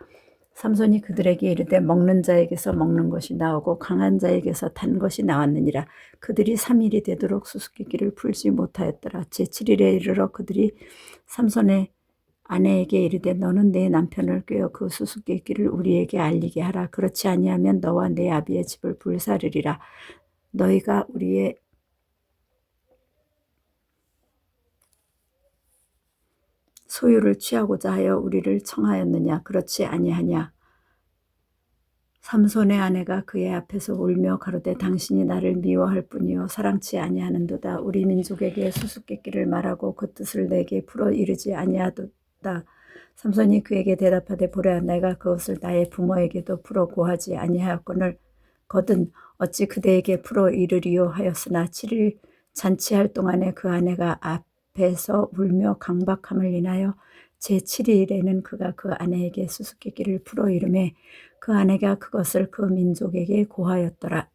삼손이 그들에게 이르되 먹는 자에게서 먹는 것이 나오고 강한 자에게서 단 것이 나왔느니라. 그들이 3일이 되도록 수수께끼를 풀지 못하였더라. 제7일에 이르러 그들이 삼손의 아내에게 이르되 너는 내 남편을 꾀어 그 수수께끼를 우리에게 알리게 하라. 그렇지 아니하면 너와 내 아비의 집을 불사르리라. 너희가 우리의 소유를 취하고자 하여 우리를 청하였느냐? 그렇지 아니하냐? 삼손의 아내가 그의 앞에서 울며 가로되 당신이 나를 미워할 뿐이요 사랑치 아니하는도다. 우리 민족에게 수수께끼를 말하고 그 뜻을 내게 풀어 이르지 아니하도다. 삼손이 그에게 대답하되 보라 내가 그것을 나의 부모에게도 풀어 고하지 아니하였거늘 거든 어찌 그대에게 풀어 이르리요 하였으나 7일 잔치할 동안에 그 아내가 앞에서 울며 강박함을 인하여 제7일에는 그가 그 아내에게 수수께끼를 풀어 이르매 그 아내가 그것을 그 민족에게 고하였더라.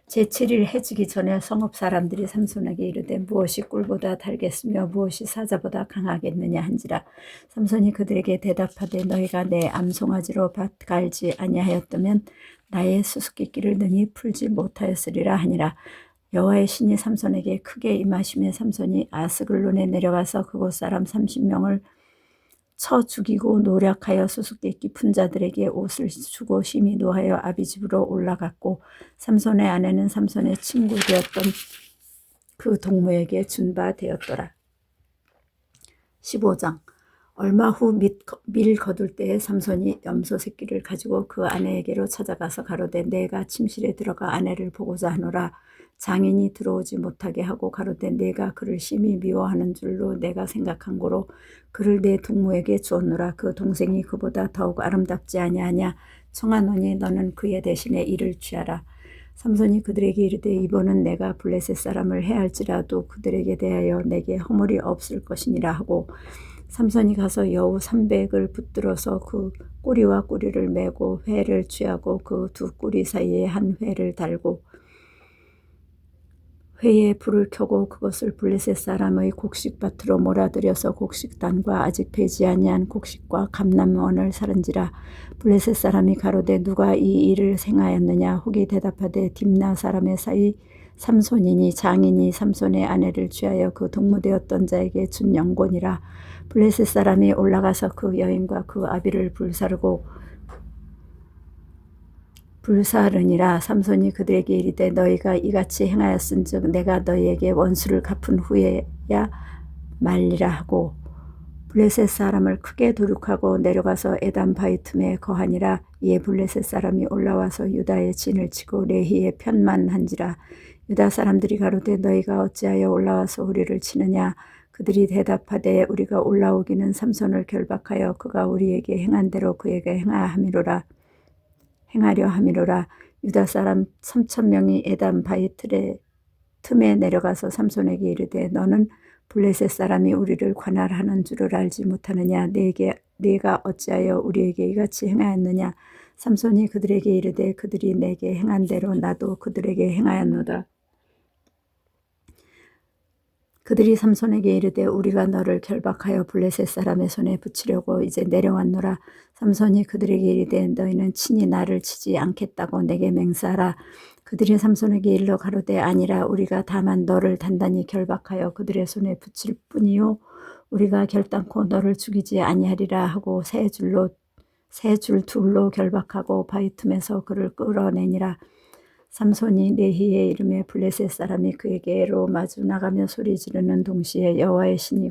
제7일 해지기 전에 성읍 사람들이 삼손에게 이르되 무엇이 꿀보다 달겠으며 무엇이 사자보다 강하겠느냐 한지라. 삼손이 그들에게 대답하되 너희가 내 암송아지로 밭 갈지 아니하였다면 나의 수수께끼를 능히 풀지 못하였으리라 하니라. 여호와의 신이 삼손에게 크게 임하시며 삼손이 아스글론에 내려가서 그곳 사람 30명을 쳐 죽이고 노력하여 수수께끼 푼 자들에게 옷을 주고 심히 노하여 아비집으로 올라갔고 삼손의 아내는 삼손의 친구 되었던 그 동무에게 준 바 되었더라. 15장. 얼마 후 밀 거둘 때에 삼손이 염소 새끼를 가지고 그 아내에게로 찾아가서 가로되 내가 침실에 들어가 아내를 보고자 하노라. 장인이 들어오지 못하게 하고 가로되 내가 그를 심히 미워하는 줄로 내가 생각한 고로 그를 내 동무에게 주었노라. 그 동생이 그보다 더욱 아름답지 아니하냐. 청하노니 너는 그의 대신에 이를 취하라. 삼손이 그들에게 이르되 이번은 내가 블레셋 사람을 해할지라도 그들에게 대하여 내게 허물이 없을 것이니라 하고 삼손이 가서 여우 300을 붙들어서 그 꼬리와 꼬리를 매고 회를 취하고 그 두 꼬리 사이에 한 회를 달고 회에 불을 켜고 그것을 블레셋 사람의 곡식밭으로 몰아들여서 곡식단과 아직 배지 아니한 곡식과 감람원을 사른지라. 블레셋 사람이 가로되 누가 이 일을 행하였느냐. 혹이 대답하되 딥나 사람의 사이 삼손이니 장인이 삼손의 아내를 취하여 그 동무되었던 자에게 준 영곤이라. 블레셋 사람이 올라가서 그 여인과 그 아비를 불사르니라. 삼손이 그들에게 이르되 너희가 이같이 행하였은즉 내가 너희에게 원수를 갚은 후에야 말리라 하고 블레셋 사람을 크게 도륙하고 내려가서 에담 바위 틈에 거하니라. 이에 블레셋 사람이 올라와서 유다의 진을 치고 레히에 편만한지라. 유다 사람들이 가로되 너희가 어찌하여 올라와서 우리를 치느냐. 그들이 대답하되 우리가 올라오기는 삼손을 결박하여 그가 우리에게 행한 대로 그에게 행하려 함이로라. 유다 사람 3,000명이 에담 바위 틈에 내려가서 삼손에게 이르되 너는 블레셋 사람이 우리를 관할하는 줄을 알지 못하느냐. 네가 어찌하여 우리에게 이같이 행하였느냐. 삼손이 그들에게 이르되 그들이 내게 행한 대로 나도 그들에게 행하였노라. 그들이 삼손에게 이르되 우리가 너를 결박하여 블레셋 사람의 손에 붙이려고 이제 내려왔노라. 삼손이 그들에게 이르되 너희는 친히 나를 치지 않겠다고 내게 맹세하라. 그들이 삼손에게 일러 가로되 아니라 우리가 다만 너를 단단히 결박하여 그들의 손에 붙일 뿐이요 우리가 결단코 너를 죽이지 아니하리라 하고 세 줄 둘로 결박하고 바위 틈에서 그를 끌어내니라. 삼손이 레히에 이름에 블레셋 사람이 그에게로 마주 나가며 소리 지르는 동시에 여호와의 신의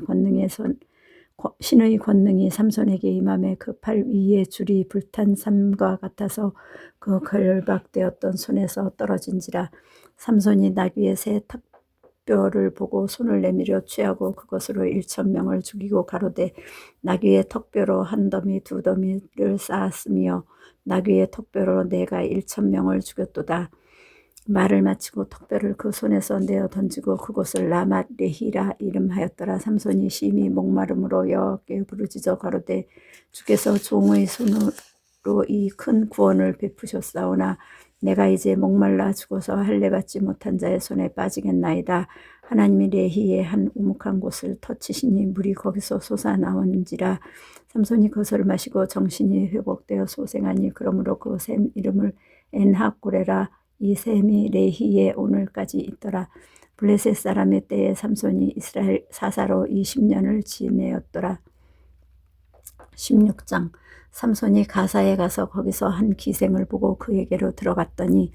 권능이 삼손에게 임함에 그 팔 위에 줄이 불탄 삼과 같아서 그 결박되었던 손에서 떨어진지라. 삼손이 나귀의 새 턱뼈를 보고 손을 내밀어 취하고 그것으로 1,000명을 죽이고 가로되 나귀의 턱뼈로 한 더미 두 더미를 쌓았으며 나귀의 턱뼈로 내가 1,000명을 죽였도다. 말을 마치고 턱뼈를 그 손에서 내어 던지고 그곳을 라맛 레히라 이름하였더라. 삼손이 심히 목마름으로 여호와께 부르짖어 가로되 주께서 종의 손으로 이 큰 구원을 베푸셨사오나 내가 이제 목말라 죽어서 할례 받지 못한 자의 손에 빠지겠나이다. 하나님이 레히의 한 우묵한 곳을 터치시니 물이 거기서 솟아나온지라. 삼손이 그것을 마시고 정신이 회복되어 소생하니 그러므로 그 샘 이름을 엔하고레라. 이 셈이 레히에 오늘까지 있더라. 블레셋 사람의 때에 삼손이 이스라엘 사사로 20년을 지내었더라. 16장. 삼손이 가사에 가서 거기서 한 기생을 보고 그에게로 들어갔더니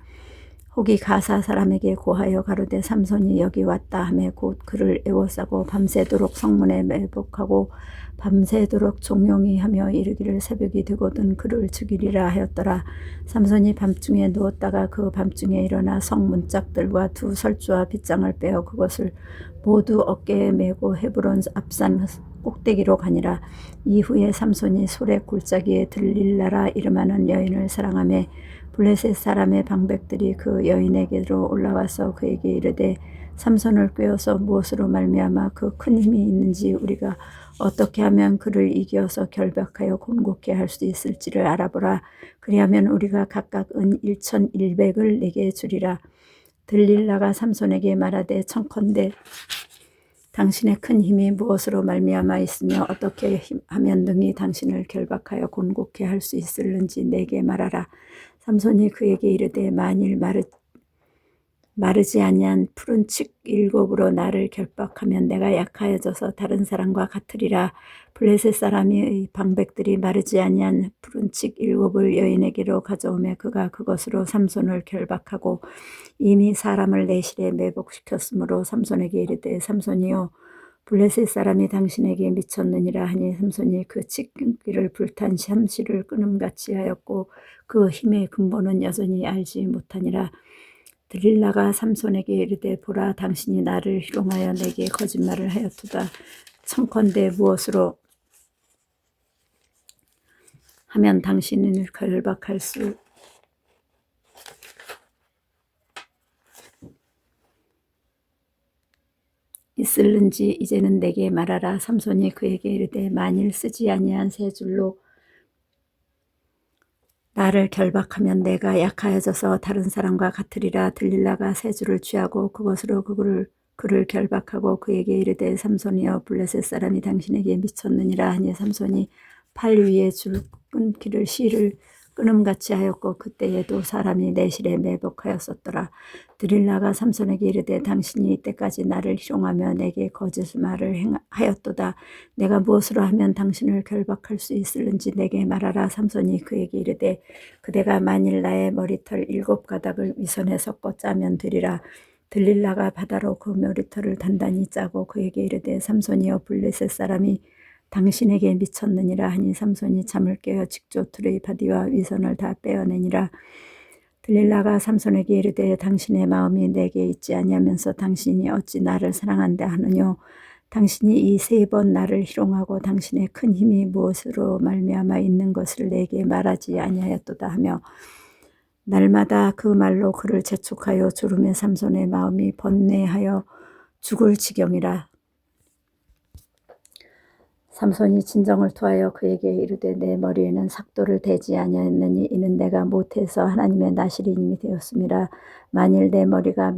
혹이 가사 사람에게 고하여 가로되 삼손이 여기 왔다 하매 곧 그를 애워싸고 밤새도록 성문에 매복하고 밤새도록 종용이 하며 이르기를 새벽이 되거든 그를 죽이리라 하였더라. 삼손이 밤중에 누웠다가 그 밤중에 일어나 성 문짝들과 두 설주와 빗장을 빼어 그것을 모두 어깨에 메고 헤브론 앞산 꼭대기로 가니라. 이후에 삼손이 소래 골짜기에 들릴라라 이름하는 여인을 사랑하며 블레셋 사람의 방백들이 그 여인에게로 올라와서 그에게 이르되 삼손을 꾀어서 무엇으로 말미암아 그 큰 힘이 있는지 우리가 어떻게 하면 그를 이겨서 결박하여 곤곡케 할 수 있을지를 알아보라. 그리하면 우리가 각각 은 1,100을 내게 주리라. 들릴라가 삼손에게 말하되 청컨대 당신의 큰 힘이 무엇으로 말미암아 있으며 어떻게 하면 능히 당신을 결박하여 곤곡해 할 수 있을는지 내게 말하라. 삼손이 그에게 이르되 만일 마르지 아니한 푸른 칡 7으로 나를 결박하면 내가 약하여져서 다른 사람과 같으리라. 블레셋 사람의 방백들이 마르지 아니한 푸른 칡 7을 여인에게로 가져오매 그가 그것으로 삼손을 결박하고 이미 사람을 내실에 매복시켰으므로 삼손에게 이르되 삼손이여 블레셋 사람이 당신에게 미쳤느니라 하니 삼손이 그 칡기를 불탄 샴시를 끊음같이 하였고 그 힘의 근본은 여전히 알지 못하니라. 들릴라가 삼손에게 이르되 보라 당신이 나를 희롱하여 내게 거짓말을 하였도다. 청컨대 무엇으로 하면 당신을 결박할 수 있을는지 이제는 내게 말하라. 삼손이 그에게 이르되 만일 쓰지 아니한 세 줄로 나를 결박하면 내가 약하여져서 다른 사람과 같으리라. 들릴라가 세 줄을 취하고 그것으로 그를 결박하고 그에게 이르되 삼손이여 블레셋 사람이 당신에게 미쳤느니라 하니 삼손이 팔 위에 줄 끊기를 실을 끊음같이 하였고 그때에도 사람이 내실에 매복하였었더라. 들릴라가 삼손에게 이르되 당신이 이때까지 나를 희롱하며 내게 거짓말을 하였도다. 내가 무엇으로 하면 당신을 결박할 수 있을는지 내게 말하라. 삼손이 그에게 이르되 그대가 만일 나의 머리털 7가닥을 위선에 섞어 짜면 되리라. 들릴라가 바다로 그 머리털을 단단히 짜고 그에게 이르되 삼손이여 블레셋 사람이 당신에게 미쳤느니라 하니 삼손이 잠을 깨어 직조틀의 바디와 위선을 다 빼어내니라. 들릴라가 삼손에게 이르되 당신의 마음이 내게 있지 아니하면서 당신이 어찌 나를 사랑한다 하느뇨. 당신이 이 3번 나를 희롱하고 당신의 큰 힘이 무엇으로 말미암아 있는 것을 내게 말하지 아니하였도다 하며 날마다 그 말로 그를 재촉하여 졸음에 삼손의 마음이 번뇌하여 죽을 지경이라. 삼손이 진정을 토하여 그에게 이르되 내 머리에는 삭도를 대지 아니하였느니 이는 내가 못해서 하나님의 나시린임이 되었음이라. 만일 내 머리가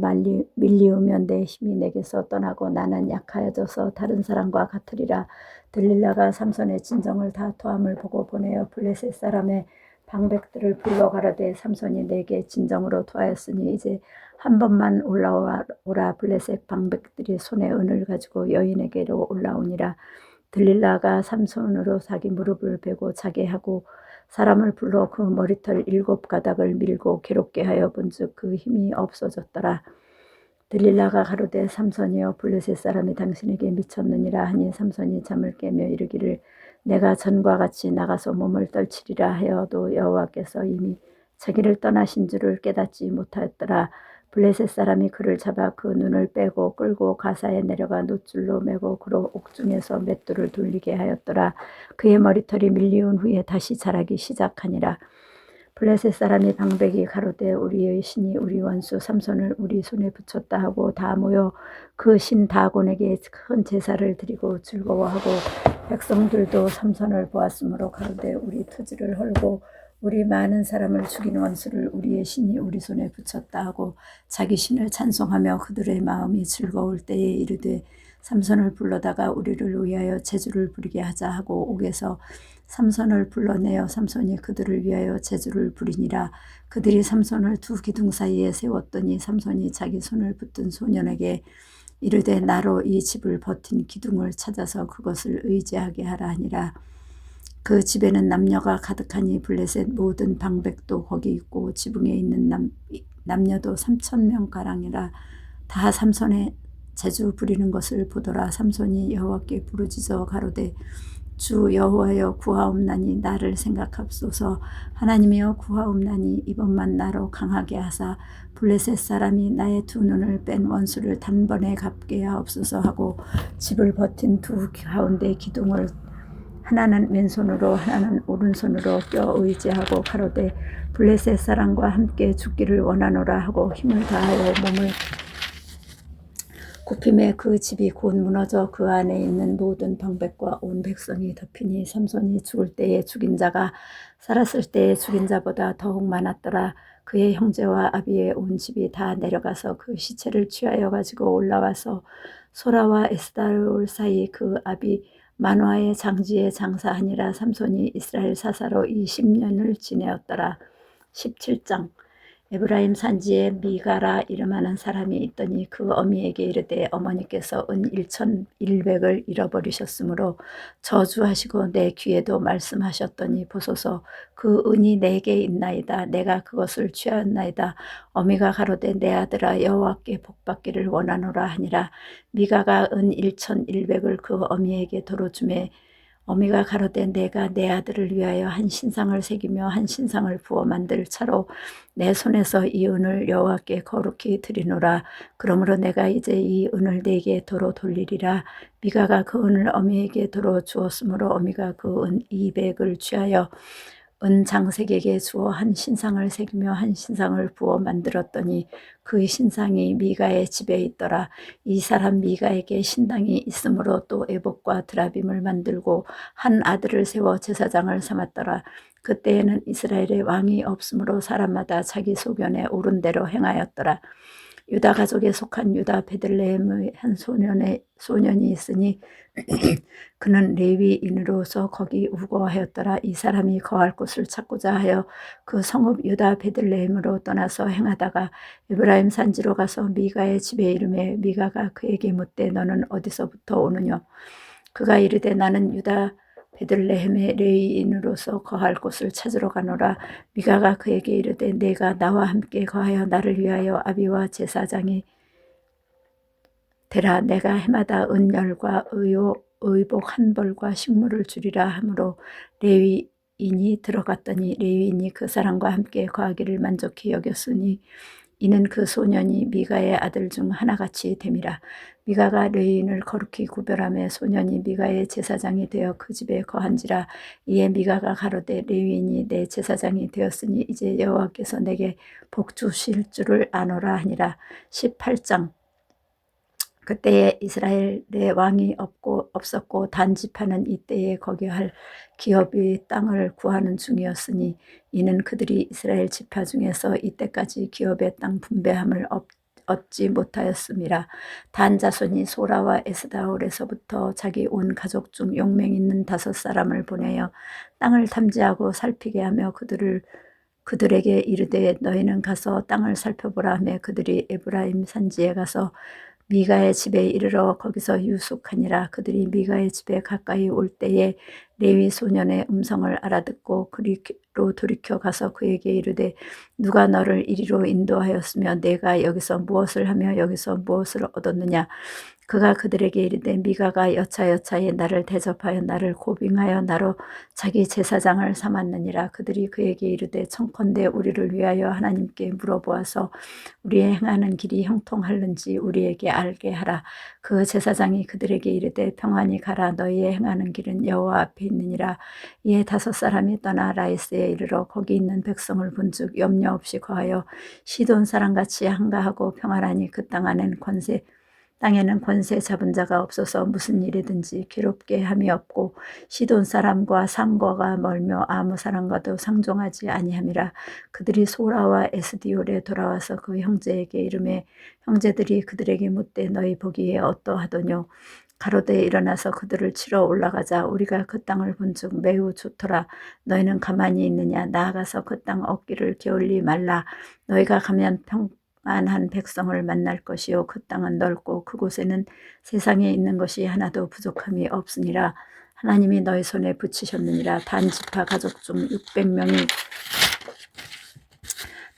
밀리우면 내 힘이 내게서 떠나고 나는 약하여져서 다른 사람과 같으리라. 들릴라가 삼손의 진정을 다 토함을 보고 보내어 블레셋 사람의 방백들을 불러 가라되 삼손이 내게 진정으로 토하였으니 이제 한 번만 올라오라. 블레셋 방백들이 손에 은을 가지고 여인에게로 올라오니라. 들릴라가 삼손으로 자기 무릎을 베고 자게 하고 사람을 불러 그 머리털 7가닥을 밀고 괴롭게 하여 본즉 그 힘이 없어졌더라. 들릴라가 가로되 삼손이여 블레셋 사람이 당신에게 미쳤느니라 하니 삼손이 잠을 깨며 이르기를 내가 전과 같이 나가서 몸을 떨치리라 하여도 여호와께서 이미 자기를 떠나신 줄을 깨닫지 못하였더라. 블레셋 사람이 그를 잡아 그 눈을 빼고 끌고 가사에 내려가 놋줄로 매고 그로 옥중에서 맷돌을 돌리게 하였더라. 그의 머리털이 밀리운 후에 다시 자라기 시작하니라. 블레셋 사람이 방백이 가로되 우리의 신이 우리 원수 삼손을 우리 손에 붙였다 하고 다 모여 그 신 다곤에게 큰 제사를 드리고 즐거워하고 백성들도 삼손을 보았으므로 가로되 우리 토지를 헐고 우리 많은 사람을 죽인 원수를 우리의 신이 우리 손에 붙였다 하고 자기 신을 찬송하며 그들의 마음이 즐거울 때에 이르되 삼손을 불러다가 우리를 위하여 제주를 부리게 하자 하고 옥에서 삼손을 불러내어 삼손이 그들을 위하여 제주를 부리니라. 그들이 삼손을 두 기둥 사이에 세웠더니 삼손이 자기 손을 붙든 소년에게 이르되 나로 이 집을 버틴 기둥을 찾아서 그것을 의지하게 하라 하니라. 그 집에는 남녀가 가득하니 블레셋 모든 방백도 거기 있고 지붕에 있는 남녀도 3,000명가량이라. 다 삼손의 제주 부리는 것을 보더라. 삼손이 여호와께 부르짖어 가로되 주 여호와여 구하옵나니 나를 생각하옵소서. 하나님이여 구하옵나니 이번만 나로 강하게 하사 블레셋 사람이 나의 두 눈을 뺀 원수를 단번에 갚게 하옵소서 하고 집을 버틴 두 가운데 기둥을 하나는 왼손으로 하나는 오른손으로 껴 의지하고 가로되 블레셋 사람과 함께 죽기를 원하노라 하고 힘을 다하여 몸을 굽힘에 그 집이 곧 무너져 그 안에 있는 모든 방백과 온 백성이 덮이니 삼손이 죽을 때에 죽인 자가 살았을 때에 죽인 자보다 더욱 많았더라. 그의 형제와 아비의 온 집이 다 내려가서 그 시체를 취하여 가지고 올라와서 소라와 에스다올 사이 그 아비 만화의 장지에 장사하니라. 삼손이 이스라엘 사사로 20년을 지내었더라. 17장. 에브라임 산지에 미가라 이름하는 사람이 있더니 그 어미에게 이르되 어머니께서 은 1,100을 잃어버리셨으므로 저주하시고 내 귀에도 말씀하셨더니 보소서 그 은이 내게 있나이다. 내가 그것을 취하였나이다. 어미가 가로되 내 아들아 여호와께 복받기를 원하노라 하니라. 미가가 은 1,100을 그 어미에게 도로 주매 어미가 가로되 내가 내 아들을 위하여 한 신상을 새기며 한 신상을 부어 만들 차로 내 손에서 이 은을 여호와께 거룩히 드리노라. 그러므로 내가 이제 이 은을 네게 도로 돌리리라. 미가가 그 은을 어미에게 도로 주었으므로 어미가 그 은 200을 취하여 은 장색에게 주어 한 신상을 새기며 한 신상을 부어 만들었더니 그 신상이 미가의 집에 있더라. 이 사람 미가에게 신당이 있으므로 또 에봇과 드라빔을 만들고 한 아들을 세워 제사장을 삼았더라. 그때에는 이스라엘에 왕이 없으므로 사람마다 자기 소견에 오른 대로 행하였더라. 유다 가족에 속한 유다 베들레헴의 한 소년이 있으니 그는 레위인으로서 거기 우거하였더라. 이 사람이 거할 곳을 찾고자 하여 그 성읍 유다 베들레헴으로 떠나서 행하다가 에브라임 산지로 가서 미가의 집에 이르매 미가가 그에게 묻되 너는 어디서부터 오느냐. 그가 이르되 나는 유다 베들레헴의 레위인으로서 거할 곳을 찾으러 가노라. 미가가 그에게 이르되 내가 나와 함께 거하여 나를 위하여 아비와 제사장이 되라. 내가 해마다 은열과 의복 한 벌과 식물을 주리라 하므로 레위인이 들어갔더니 레위인이 그 사람과 함께 거하기를 만족히 여겼으니 이는 그 소년이 미가의 아들 중 하나같이 됨이라. 미가가 레위인을 거룩히 구별하며 소년이 미가의 제사장이 되어 그 집에 거한지라. 이에 미가가 가로되 레위인이 내 제사장이 되었으니 이제 여호와께서 내게 복 주실 줄을 아노라 하니라. 18장. 그때에 이스라엘에 왕이 없었고 단집하는 이때에 거기할 기업이 땅을 구하는 중이었으니 이는 그들이 이스라엘 지파 중에서 이때까지 기업의 땅 분배함을 얻지 못하였음이라. 단 자손이 소라와 에스다올에서부터 자기 온 가족 중 용맹 있는 5사람을 보내어 땅을 탐지하고 살피게 하며 그들에게 이르되 너희는 가서 땅을 살펴보라 하며 그들이 에브라임 산지에 가서 미가의 집에 이르러 거기서 유숙하니라. 그들이 미가의 집에 가까이 올 때에 레위 소년의 음성을 알아듣고 그리로 돌이켜 가서 그에게 이르되 누가 너를 이리로 인도하였으며 내가 여기서 무엇을 하며 여기서 무엇을 얻었느냐. 그가 그들에게 이르되 미가가 여차여차에 나를 대접하여 나를 고빙하여 나로 자기 제사장을 삼았느니라. 그들이 그에게 이르되 청컨대 우리를 위하여 하나님께 물어보아서 우리의 행하는 길이 형통할는지 우리에게 알게 하라. 그 제사장이 그들에게 이르되 평안히 가라. 너희의 행하는 길은 여호와 앞에 있느니라. 이에 5사람이 떠나 라이스에 이르러 거기 있는 백성을 본즉 염려 없이 거하여 시돈 사람같이 한가하고 평안하니 그 땅에는 권세 잡은 자가 없어서 무슨 일이든지 괴롭게 함이 없고 시돈 사람과 상거가 멀며 아무 사람과도 상종하지 아니함이라. 그들이 소라와 에스디올에 돌아와서 그 형제에게 이르매 형제들이 그들에게 묻되 너희 보기에 어떠하더뇨. 가로되 일어나서 그들을 치러 올라가자. 우리가 그 땅을 본즉 매우 좋더라. 너희는 가만히 있느냐. 나아가서 그 땅 얻기를 게을리 말라. 너희가 가면 평안한 백성을 만날 것이요 그 땅은 넓고 그곳에는 세상에 있는 것이 하나도 부족함이 없으니라. 하나님이 너희 손에 붙이셨느니라. 단 지파 가족 중 600명이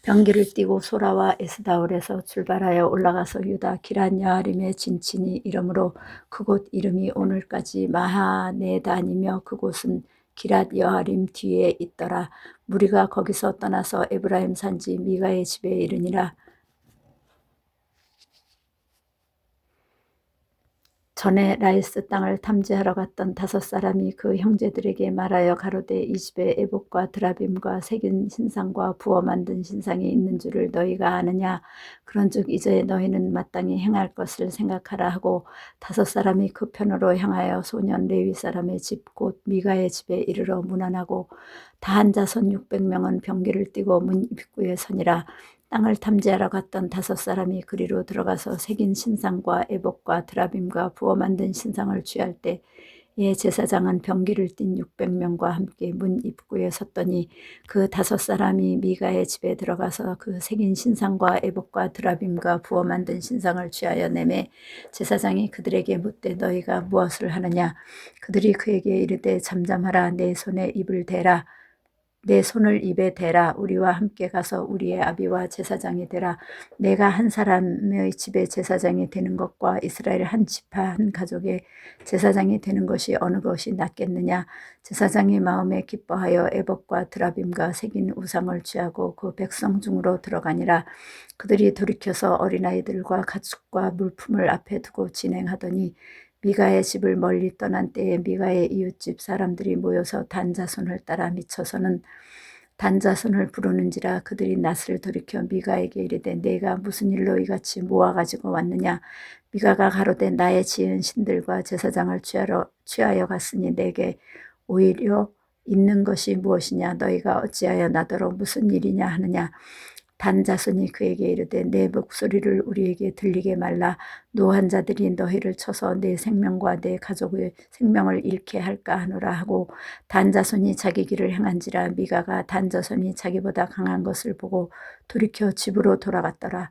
병기를 띠고 소라와 에스다올에서 출발하여 올라가서 유다 기란 여아림에 진친이 이름으로 그곳 이름이 오늘까지 마하네단이며 그곳은 기랏 여아림 뒤에 있더라. 무리가 거기서 떠나서 에브라임 산지 미가의 집에 이르니라. 전에 라이스 땅을 탐지하러 갔던 5사람이 그 형제들에게 말하여 가로되 이 집에 에봇과 드라빔과 새긴 신상과 부어 만든 신상이 있는 줄을 너희가 아느냐. 그런즉 이제 너희는 마땅히 행할 것을 생각하라 하고 5사람이 그 편으로 향하여 소년 레위 사람의 집 곧 미가의 집에 이르러 문안하고 다 앉아선 600명은 병기를 띠고 문 입구에 서니라. 땅을 탐지하러 갔던 5사람이 그리로 들어가서 새긴 신상과 에봇과 드라빔과 부어 만든 신상을 취할 때 예 제사장은 병기를 띤 600명과 함께 문 입구에 섰더니 그 5사람이 미가의 집에 들어가서 그 새긴 신상과 에봇과 드라빔과 부어 만든 신상을 취하여 내매 제사장이 그들에게 묻되 너희가 무엇을 하느냐. 그들이 그에게 이르되 잠잠하라. 내 손에 입을 대라. 내 손을 입에 대라. 우리와 함께 가서 우리의 아비와 제사장이 되라. 내가 한 사람의 집에 제사장이 되는 것과 이스라엘 한 지파 한 가족의 제사장이 되는 것이 어느 것이 낫겠느냐. 제사장이 마음에 기뻐하여 에봇과 드라빔과 새긴 우상을 취하고 그 백성 중으로 들어가니라. 그들이 돌이켜서 어린아이들과 가축과 물품을 앞에 두고 진행하더니 미가의 집을 멀리 떠난 때에 미가의 이웃집 사람들이 모여서 단 자손을 따라 미쳐서는 단 자손을 부르는지라. 그들이 낯을 돌이켜 미가에게 이르되 내가 무슨 일로 이같이 모아가지고 왔느냐. 미가가 가로되 나의 지은 신들과 제사장을 취하여 갔으니 내게 오히려 있는 것이 무엇이냐. 너희가 어찌하여 나더러 무슨 일이냐 하느냐. 단 자손이 그에게 이르되 내 목소리를 우리에게 들리게 말라. 노한 자들이 너희를 쳐서 내 생명과 내 가족의 생명을 잃게 할까 하노라 하고 단 자손이 자기 길을 행한지라. 미가가 단 자손이 자기보다 강한 것을 보고 돌이켜 집으로 돌아갔더라.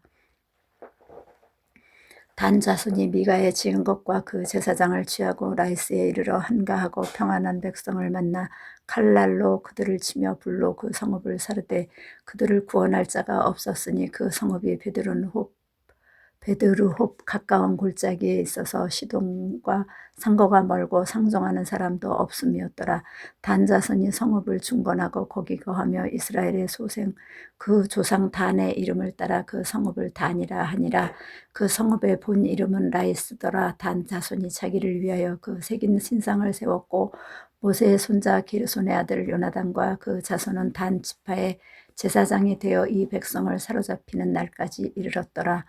단 자손이 미가의 지은 것과 그 제사장을 취하고 라이스에 이르러 한가하고 평안한 백성을 만나 칼날로 그들을 치며 불로 그 성읍을 사르되 그들을 구원할 자가 없었으니 그 성읍이 베드르홉 가까운 골짜기에 있어서 시돈과 상거가 멀고 상종하는 사람도 없음이었더라. 단 자손이 성읍을 중건하고 거기 거하며 이스라엘의 소생 그 조상 단의 이름을 따라 그 성읍을 단이라 하니라. 그 성읍의 본 이름은 라이스더라. 단 자손이 자기를 위하여 그 새긴 신상을 세웠고 모세의 손자 게르손의 아들 요나단과 그 자손은 단 지파의 제사장이 되어 이 백성을 사로잡히는 날까지 이르렀더라.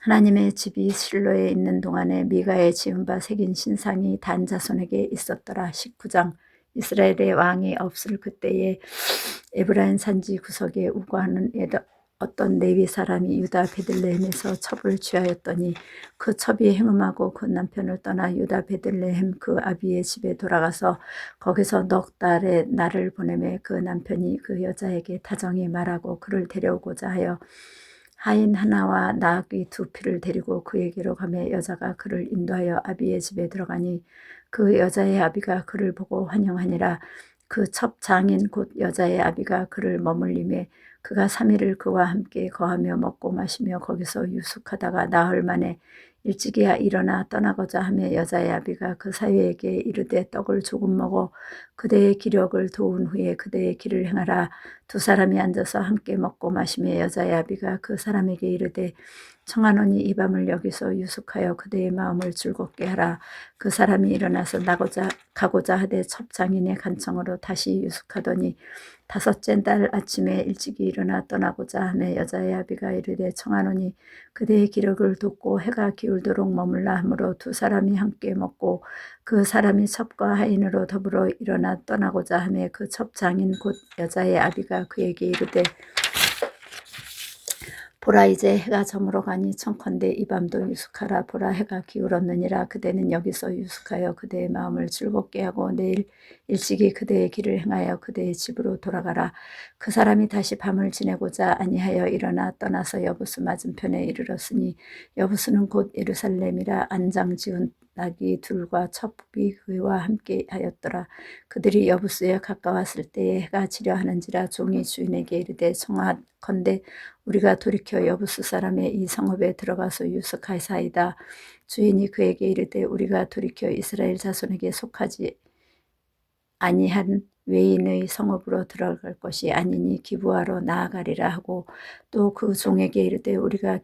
하나님의 집이 실로에 있는 동안에 미가의 지은 바 새긴 신상이 단 자손에게 있었더라. 19장. 이스라엘의 왕이 없을 그때에 에브라임 산지 구석에 우거하는 어떤 레위 사람이 유다 베들레헴에서 첩을 취하였더니 그 첩이 행음하고 그 남편을 떠나 유다 베들레헴 그 아비의 집에 돌아가서 거기서 넉 달의 날을 보내매 그 남편이 그 여자에게 다정히 말하고 그를 데려오고자 하여 하인 하나와 나귀 2匹를 데리고 그에게로 가매 여자가 그를 인도하여 아비의 집에 들어가니 그 여자의 아비가 그를 보고 환영하니라. 그 첩 장인 곧 여자의 아비가 그를 머물림에 그가 3일을 그와 함께 거하며 먹고 마시며 거기서 유숙하다가 나흘 만에 일찍이야 일어나 떠나고자 하며 여자의 아비가 그 사위에게 이르되 떡을 조금 먹어 그대의 기력을 도운 후에 그대의 길을 행하라. 2사람이 앉아서 함께 먹고 마시며 여자의 아비가 그 사람에게 이르되 청하노니 이 밤을 여기서 유숙하여 그대의 마음을 즐겁게 하라. 그 사람이 일어나서 가고자 하되 첩장인의 간청으로 다시 유숙하더니 5째 달 아침에 일찍이 일어나 떠나고자 하며 여자의 아비가 이르되 청하노니 그대의 기력을 돕고 해가 기울도록 머물라 하므로 2사람이 함께 먹고 그 사람이 첩과 하인으로 더불어 일어나 떠나고자 하며 그 첩장인 곧 여자의 아비가 그에게 이르되 보라 이제 해가 저물어 가니 청컨대 이 밤도 유숙하라. 보라 해가 기울었느니라. 그대는 여기서 유숙하여 그대의 마음을 즐겁게 하고 내일 일찍이 그대의 길을 행하여 그대의 집으로 돌아가라. 그 사람이 다시 밤을 지내고자 아니하여 일어나 떠나서 여부스 맞은편에 이르렀으니 여부스는 곧 예루살렘이라. 안장 지은 나귀 2과 첩이 그와 함께 하였더라. 그들이 여부스에 가까웠을 때에 해가 지려 하는지라. 종이 주인에게 이르되 청하건대 우리가 돌이켜 여부스 사람의 이 성읍에 들어가서 유숙하사이다. 주인이 그에게 이르되 우리가 돌이켜 이스라엘 자손에게 속하지 아니한 외인의 성읍으로 들어갈 것이 아니니 기브아로 나아가리라 하고 또 그 종에게 이르되 우리가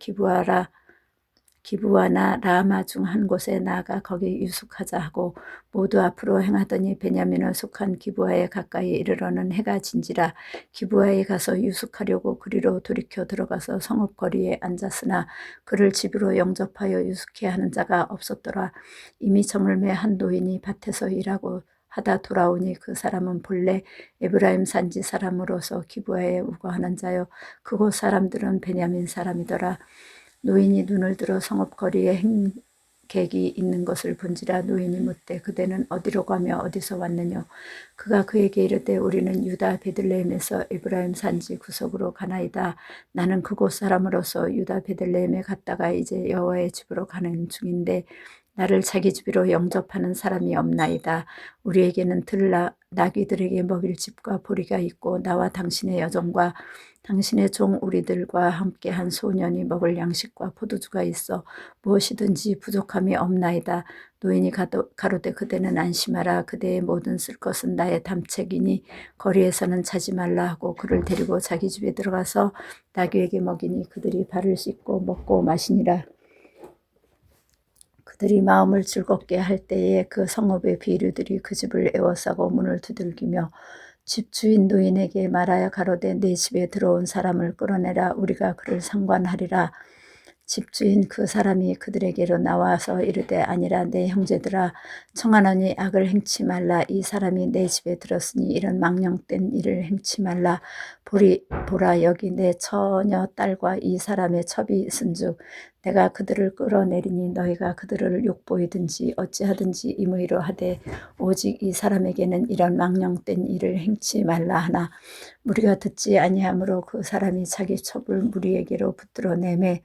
기브아나 라마 중 한 곳에 나아가 거기 유숙하자 하고 모두 앞으로 행하더니 베냐민을 속한 기브아에 가까이 이르러는 해가 진지라. 기브아에 가서 유숙하려고 그리로 돌이켜 들어가서 성읍 거리에 앉았으나 그를 집으로 영접하여 유숙해 하는 자가 없었더라. 이미 저물매 한 노인이 밭에서 일하고 하다 돌아오니 그 사람은 본래 에브라임 산지 사람으로서 기브아에 우거하는 자요 그곳 사람들은 베냐민 사람이더라. 노인이 눈을 들어 성읍 거리에 행객이 있는 것을 본지라. 노인이 묻되 그대는 어디로 가며 어디서 왔느냐. 그가 그에게 이르되 우리는 유다 베들레헴에서 에브라임 산지 구석으로 가나이다. 나는 그곳 사람으로서 유다 베들레헴에 갔다가 이제 여호와의 집으로 가는 중인데 나를 자기 집으로 영접하는 사람이 없나이다. 우리에게는 나귀들에게 먹일 집과 보리가 있고 나와 당신의 여종과 당신의 종 우리들과 함께 한 소년이 먹을 양식과 포도주가 있어 무엇이든지 부족함이 없나이다. 노인이 가로되 그대는 안심하라. 그대의 모든 쓸 것은 나의 담책이니 거리에서는 자지 말라 하고 그를 데리고 자기 집에 들어가서 나귀에게 먹이니 그들이 발을 씻고 먹고 마시니라. 그들이 마음을 즐겁게 할 때에 그 성읍의 비류들이 그 집을 에워싸고 문을 두들기며 집주인 노인에게 말하여 가로되 내 집에 들어온 사람을 끌어내라. 우리가 그를 상관하리라. 집주인 그 사람이 그들에게로 나와서 이르되 아니라 내 형제들아 청하노니 악을 행치 말라. 이 사람이 내 집에 들었으니 이런 망령된 일을 행치 말라. 보라 여기 내 처녀 딸과 이 사람의 첩이 있은즉 내가 그들을 끌어내리니 너희가 그들을 욕보이든지 어찌하든지 임의로 하되 오직 이 사람에게는 이런 망령된 일을 행치 말라 하나 무리가 듣지 아니하므로 그 사람이 자기 첩을 무리에게로 붙들어 내매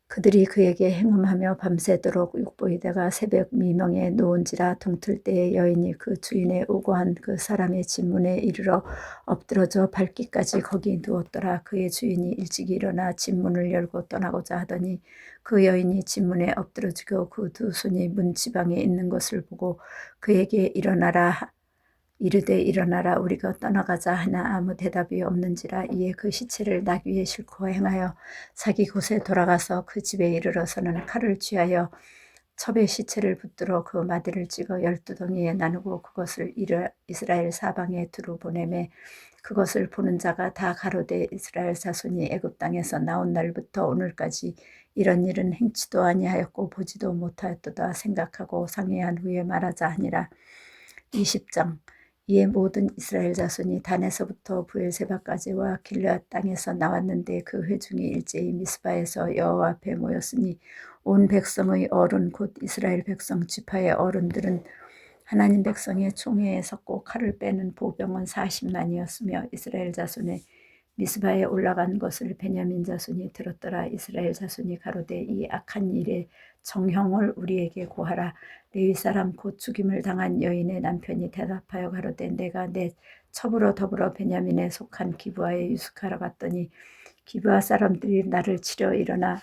그들이 그에게 행음하며 밤새도록 욕보이다가 새벽 미명에 놓은지라. 동틀 때에 여인이 그 주인의 우고한 그 사람의 집 문에 이르러 엎드러져 밟기까지 거기 누웠더라. 그의 주인이 일찍 일어나 집 문을 열고 떠나고자 하더니 그 여인이 집 문에 엎드러지고 그 두 손이 문 지방에 있는 것을 보고 그에게 이르되 일어나라 우리가 떠나가자 하나 아무 대답이 없는지라. 이에 그 시체를 나귀에 싣고 행하여 자기 곳에 돌아가서 그 집에 이르러서는 칼을 쥐하여 첩의 시체를 붙들어 그 마디를 찍어 12덩이에 나누고 그것을 이스라엘 사방에 두루 보내매 그것을 보는 자가 다 가로되 이스라엘 자손이 애굽 땅에서 나온 날부터 오늘까지 이런 일은 행치도 아니하였고 보지도 못하였도다 생각하고 상의한 후에 말하자 하니라. 20장. 이에 모든 이스라엘 자손이 단에서부터 부엘세바까지와 길르앗 땅에서 나왔는데 그 회중이 일제히 미스바에서 여호와 앞에 모였으니 온 백성의 어른 곧 이스라엘 백성 지파의 어른들은 하나님 백성의 총회에 섰고 칼을 빼는 보병은 40만이었으며 이스라엘 자손의 미스바에 올라간 것을 베냐민 자손이 들었더라. 이스라엘 자손이 가로되 이 악한 일에 정형을 우리에게 고하라. 레위 사람 곧 죽임을 당한 여인의 남편이 대답하여 가로되 내가 내 첩으로 더불어 베냐민에 속한 기브아에 유숙하러 갔더니 기브아 사람들이 나를 치려 일어나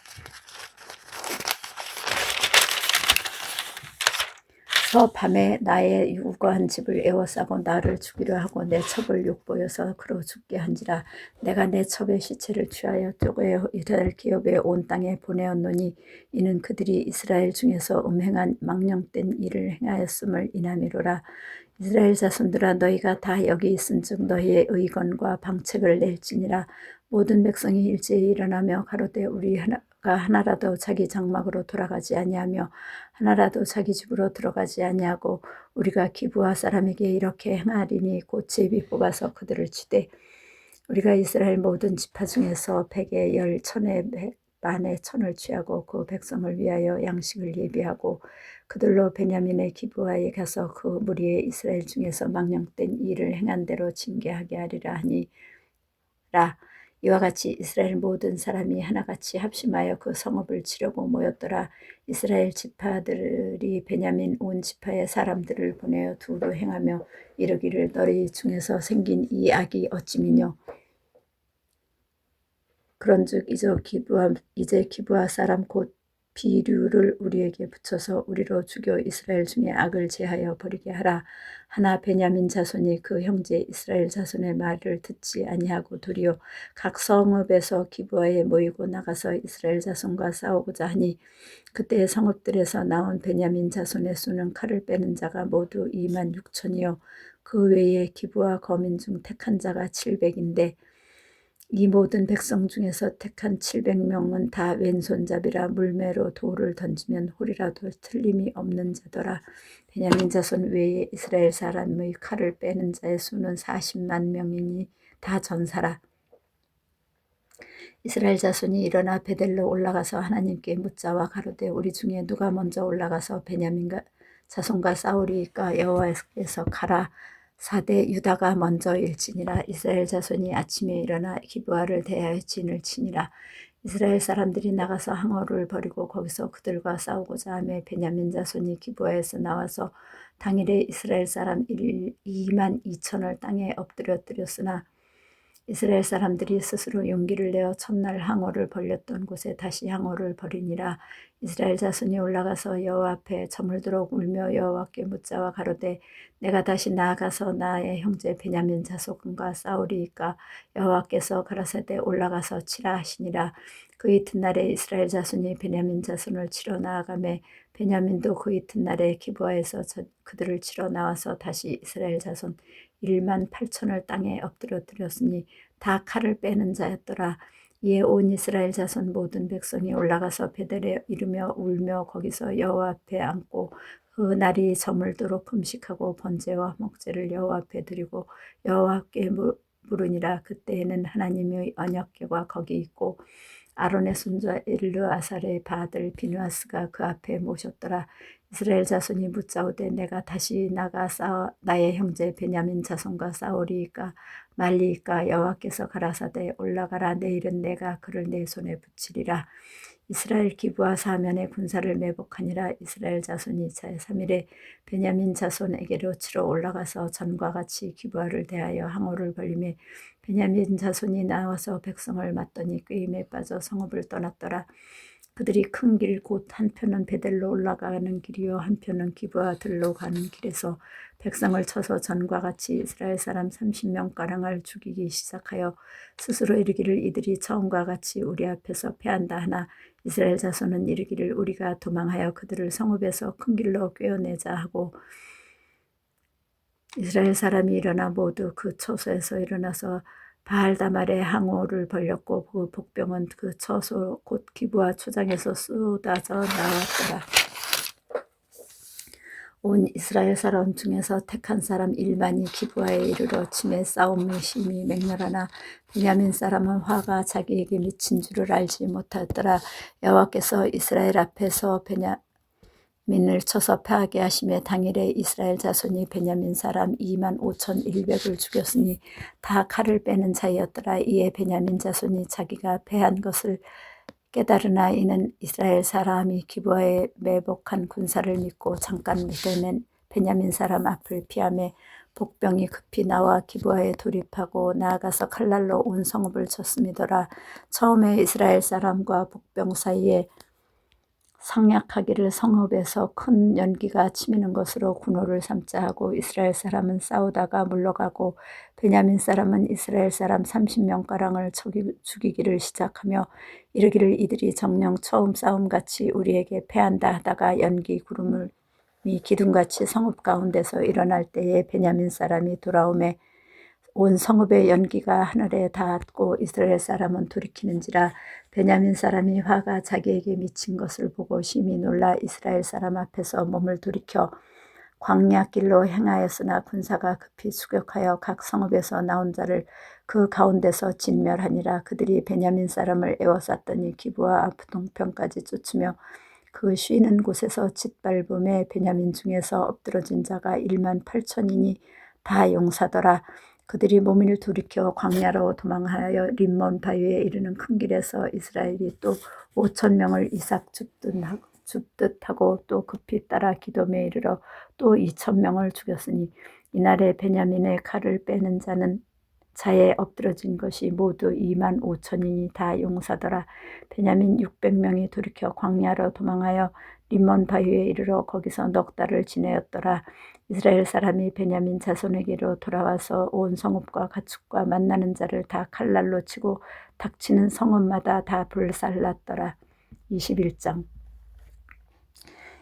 밤에 나의 우거한 집을 에워싸고 나를 죽이려 하고 내 첩을 욕보여서 그로 죽게 한지라. 내가 내 첩의 시체를 취하여 쪼개 이스라엘 기업의 온 땅에 보내었노니 이는 그들이 이스라엘 중에서 음행한 망령된 일을 행하였음을 인함이로라. 이스라엘 자손들아 너희가 다 여기 있은즉 너희의 의건과 방책을 낼지니라. 모든 백성이 일제히 일어나며 가로되 우리가 하나라도 자기 장막으로 돌아가지 아니하며 하나라도 자기 집으로 들어가지 아니하고 우리가 기브아 사람에게 이렇게 행하리니 곧 제비 뽑아서 그들을 치되 우리가 이스라엘 모든 지파 중에서 100에 10, 1000에 만에 1000을 취하고 그 백성을 위하여 양식을 예비하고 그들로 베냐민의 기브아에 가서 그 무리의 이스라엘 중에서 망령된 일을 행한 대로 징계하게 하리라 하니라. 이와 같이 이스라엘 모든 사람이 하나같이 합심하여 그 성읍을 치려고 모였더라. 이스라엘 지파들이 베냐민 온 지파의 사람들을 보내어 두루 행하며 이르기를 너희 중에서 생긴 이 악이 어찌미뇨. 그런즉 이제 기브아 사람 곧 비류를 우리에게 붙여서 우리로 죽여 이스라엘 중에 악을 제하여 버리게 하라. 하나 베냐민 자손이 그 형제 이스라엘 자손의 말을 듣지 아니하고 도리어 각 성읍에서 기브아에 모이고 나가서 이스라엘 자손과 싸우고자 하니 그때 성읍들에서 나온 베냐민 자손의 수는 칼을 빼는 자가 모두 26,000이요 그 외에 기브아 거민 중 택한 자가 700인데 이 모든 백성 중에서 택한 700명은 다 왼손잡이라 물매로 돌을 던지면 홀이라도 틀림이 없는 자더라. 베냐민 자손 외에 이스라엘 사람의 칼을 빼는 자의 수는 40만 명이니 다 전사라. 이스라엘 자손이 일어나 베델로 올라가서 하나님께 묻자와 가로되 우리 중에 누가 먼저 올라가서 베냐민 자손과 싸우리이까 여호와께서 가라. 사대 유다가 먼저 일지니라. 이스라엘 자손이 아침에 일어나 기브아를 대하여 진을 치니라. 이스라엘 사람들이 나가서 항오를 버리고 거기서 그들과 싸우고자 하며 베냐민 자손이 기브아에서 나와서 당일에 이스라엘 사람 22,000을 땅에 엎드렸으나 이스라엘 사람들이 스스로 용기를 내어 첫날 항오를 벌렸던 곳에 다시 항오를 벌이니라. 이스라엘 자손이 올라가서 여호와 앞에 저물도록 울며 여호와께 묻자와 가로되 내가 다시 나아가서 나의 형제 베냐민 자손과 싸우리이까 여호와께서 가라사대 올라가서 치라 하시니라. 그 이튿날에 이스라엘 자손이 베냐민 자손을 치러 나아가매 베냐민도 그 이튿날에 기브아에서 그들을 치러 나와서 다시 이스라엘 자손 18,000을 땅에 엎드렸으니 다 칼을 빼는 자였더라. 이에 온 이스라엘 자손 모든 백성이 올라가서 베델에 이르며 울며 거기서 여호와 앞에 앉고 그 날이 저물도록 금식하고 번제와 목제를 여호와 앞에 드리고 여호와께 물으니라. 그때에는 하나님의 언약궤가 거기 있고 아론의 손자 엘르아살의 아들 비누아스가 그 앞에 모셨더라. 이스라엘 자손이 묻자오되 내가 다시 나가 나의 형제 베냐민 자손과 싸우리이까 말리이까 여호와께서 가라사대 올라가라. 내일은 내가 그를 내 손에 붙이리라. 이스라엘 기브아 사면에 군사를 매복하니라. 이스라엘 자손이 제3일에 베냐민 자손에게로 치러 올라가서 전과 같이 기브아를 대하여 항오를 벌리매 베냐민 자손이 나와서 백성을 맞더니 꾀임에 빠져 성읍을 떠났더라. 그들이 큰 길 곧 한편은 베델로 올라가는 길이요 한편은 기브아 들로 가는 길에서 백성을 쳐서 전과 같이 이스라엘 사람 30명가량을 죽이기 시작하여 스스로 이르기를 이들이 처음과 같이 우리 앞에서 패한다 하나 이스라엘 자손은 이르기를 우리가 도망하여 그들을 성읍에서 큰 길로 꿰어내자 하고 이스라엘 사람이 일어나 모두 그 처소에서 일어나서 바알다말의 항오를 벌렸고 그 복병은 그 처소 곧 기브아 초장에서 쏟아져 나왔더라. 온 이스라엘 사람 중에서 택한 사람 1만이 기브아에 이르러 침에 싸움이 심히 맹렬하나 베냐민 사람은 화가 자기에게 미친 줄을 알지 못하였더라. 여호와께서 이스라엘 앞에서 베냐민을 쳐서 패하게 하심에 당일에 이스라엘 자손이 베냐민 사람 25,100을 죽였으니 다 칼을 빼는 자였더라. 이에 베냐민 자손이 자기가 패한 것을 깨달으나 이는 이스라엘 사람이 기브아에 매복한 군사를 믿고 잠깐 베냐민 사람 앞을 피하며 복병이 급히 나와 기브아에 돌입하고 나아가서 칼날로 온 성읍을 쳤음이더라. 처음에 이스라엘 사람과 복병 사이에 상약하기를 성읍에서 큰 연기가 치미는 것으로 군호를 삼자 하고 이스라엘 사람은 싸우다가 물러가고 베냐민 사람은 이스라엘 사람 30명가량을 죽이기를 시작하며 이르기를 이들이 정녕 처음 싸움같이 우리에게 패한다 하다가 연기 구름이 기둥같이 성읍 가운데서 일어날 때에 베냐민 사람이 돌아오매 온 성읍의 연기가 하늘에 닿았고 이스라엘 사람은 돌이키는지라. 베냐민 사람이 화가 자기에게 미친 것을 보고 심히 놀라 이스라엘 사람 앞에서 몸을 돌이켜 광야길로 행하였으나 군사가 급히 추격하여 각 성읍에서 나온 자를 그 가운데서 진멸하니라. 그들이 베냐민 사람을 에워쌌더니 기브아 앞 동편까지 쫓으며 그 쉬는 곳에서 짓밟음에 베냐민 중에서 엎드러진 자가 18,000이니 다 용사더라. 그들이 몸을 돌이켜 광야로 도망하여 림몬 바위에 이르는 큰 길에서 이스라엘이 또 5,000명을 이삭 줍듯 하고 또 급히 따라 기돔에 이르러 또 2,000명을 죽였으니 이날에 베냐민의 칼을 빼는 자는 자에 엎드러진 것이 모두 25,000이니 다 용사더라. 베냐민 600명이 돌이켜 광야로 도망하여 림몬 바위에 이르러 거기서 넉 달을 지내었더라. 이스라엘 사람이 베냐민 자손에게로 돌아와서 온 성읍과 가축과 만나는 자를 다 칼날로 치고 닥치는 성읍마다 다 불살랐더라. 21장.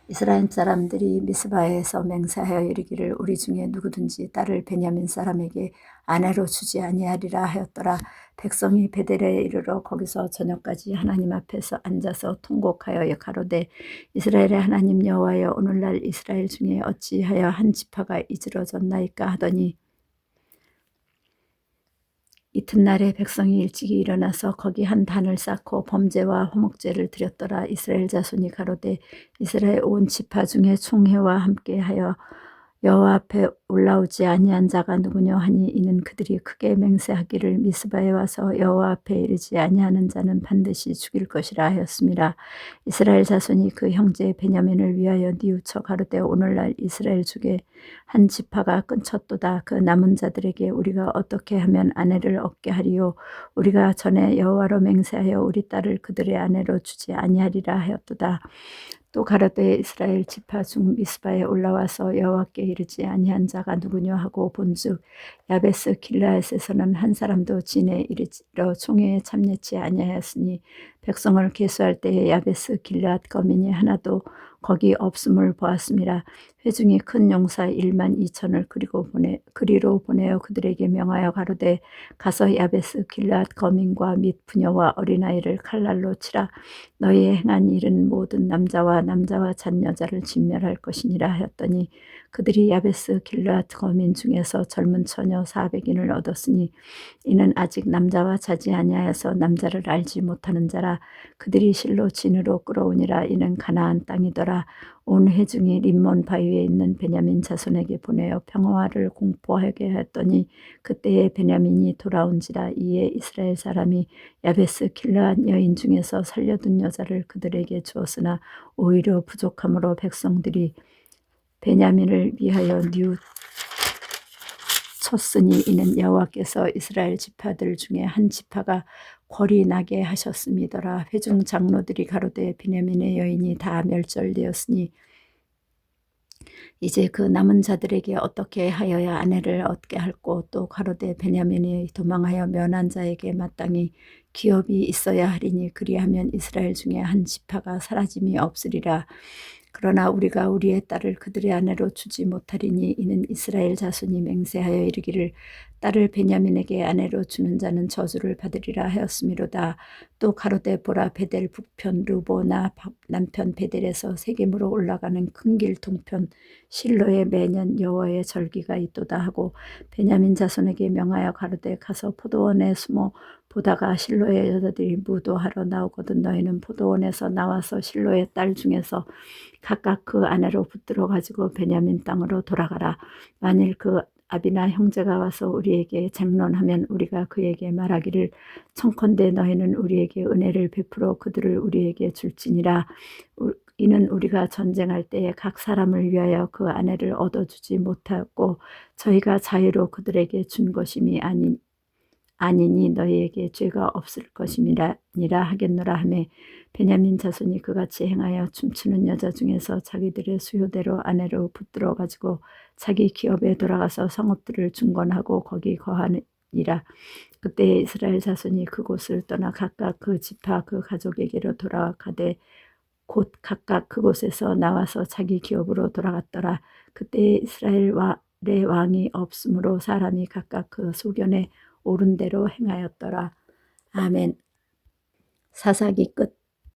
이스라엘 사람들이 미스바에서 맹세하여 이르기를 우리 중에 누구든지 딸을 베냐민 사람에게 아내로 주지 아니하리라 하였더라. 백성이 베델에 이르러 거기서 저녁까지 하나님 앞에서 앉아서 통곡하여 가로되 이스라엘의 하나님 여호와여 오늘날 이스라엘 중에 어찌하여 한 지파가 이스러졌나이까 하더니 이튿날에 백성이 일찍이 일어나서 거기 한 단을 쌓고 범죄와 화목제를 드렸더라. 이스라엘 자손이 가로되 이스라엘 온 지파 중에 총회와 함께하여 여호와 앞에 올라오지 아니한 자가 누구뇨 하니 이는 그들이 크게 맹세하기를 미스바에 와서 여호와 앞에 이르지 아니하는 자는 반드시 죽일 것이라 하였습니다. 이스라엘 자손이 그 형제 베냐민을 위하여 뉘우쳐 가로되 오늘날 이스라엘 중에 한 지파가 끊쳤도다. 그 남은 자들에게 우리가 어떻게 하면 아내를 얻게 하리요. 우리가 전에 여호와로 맹세하여 우리 딸을 그들의 아내로 주지 아니하리라 하였도다. 또 가로되 이스라엘 지파 중 미스바에 올라와서 여호와께 이르지 아니한 자가 누구뇨 하고 본즉 야베스 길라앗에서는 한 사람도 진에 이르러 총회에 참여치 아니하였으니 백성을 계수할 때에 야베스 길라앗 거민이 하나도 거기 없음을 보았습니다. 회중이 큰 용사 12,000을 그리로 보내어 그들에게 명하여 가로되 가서 야베스 길라앗 거민과 및 부녀와 어린아이를 칼날로 치라. 너희의 행한 일은 모든 남자와 잔여자를 진멸할 것이니라 하였더니 그들이 야베스 길라앗 거민 중에서 젊은 처녀 400인을 얻었으니 이는 아직 남자와 자지 아니하여서 남자를 알지 못하는 자라. 그들이 실로 진으로 끌어오니라. 이는 가나안 땅이더라. 온 회중이 림몬 바위에 있는 베냐민 자손에게 보내어 평화를 공포하게 하였더니 그때에 베냐민이 돌아온지라. 이에 이스라엘 사람이 야베스 길라앗 여인 중에서 살려둔 여자를 그들에게 주었으나 오히려 부족함으로 백성들이 베냐민을 위하여 뉘우쳤으니 이는 여호와께서 이스라엘 지파들 중에 한 지파가 궐이 나게 하셨음이더라. 회중 장로들이 가로되 베냐민의 여인이 다 멸절되었으니 이제 그 남은 자들에게 어떻게 하여야 아내를 얻게 할꼬. 또 가로되 베냐민이 도망하여 면한 자에게 마땅히 기업이 있어야 하리니 그리하면 이스라엘 중에 한 지파가 사라짐이 없으리라. 그러나 우리가 우리의 딸을 그들의 아내로 주지 못하리니 이는 이스라엘 자손이 맹세하여 이르기를 딸을 베냐민에게 아내로 주는 자는 저주를 받으리라 하였음이로다. 또 가로되 보라 베델 북편 르보나 남편 베델에서 세겜으로 올라가는 큰 길 동편 실로에 매년 여호와의 절기가 있도다 하고 베냐민 자손에게 명하여 가로되 가서 포도원에 숨어 보다가 실로의 여자들이 무도하러 나오거든 너희는 포도원에서 나와서 실로의 딸 중에서 각각 그 아내로 붙들어 가지고 베냐민 땅으로 돌아가라. 만일 그 아비나 형제가 와서 우리에게 쟁론하면 우리가 그에게 말하기를 청컨대 너희는 우리에게 은혜를 베풀어 그들을 우리에게 줄지니라. 이는 우리가 전쟁할 때에 각 사람을 위하여 그 아내를 얻어주지 못하고 저희가 자유로 그들에게 준 것임이 아니니 너희에게 죄가 없을 것임이니라 하겠노라 하매 베냐민 자손이 그같이 행하여 춤추는 여자 중에서 자기들의 수요대로 아내로 붙들어 가지고 자기 기업에 돌아가서 성읍들을 중건하고 거기 거하니라. 그때 이스라엘 자손이 그곳을 떠나 각각 그 지파 그 가족에게로 돌아가되 곧 각각 그곳에서 나와서 자기 기업으로 돌아갔더라. 그때 이스라엘의 왕이 없으므로 사람이 각각 그 소견에 옳은 대로 행하였더라. 아멘. 사사기 끝.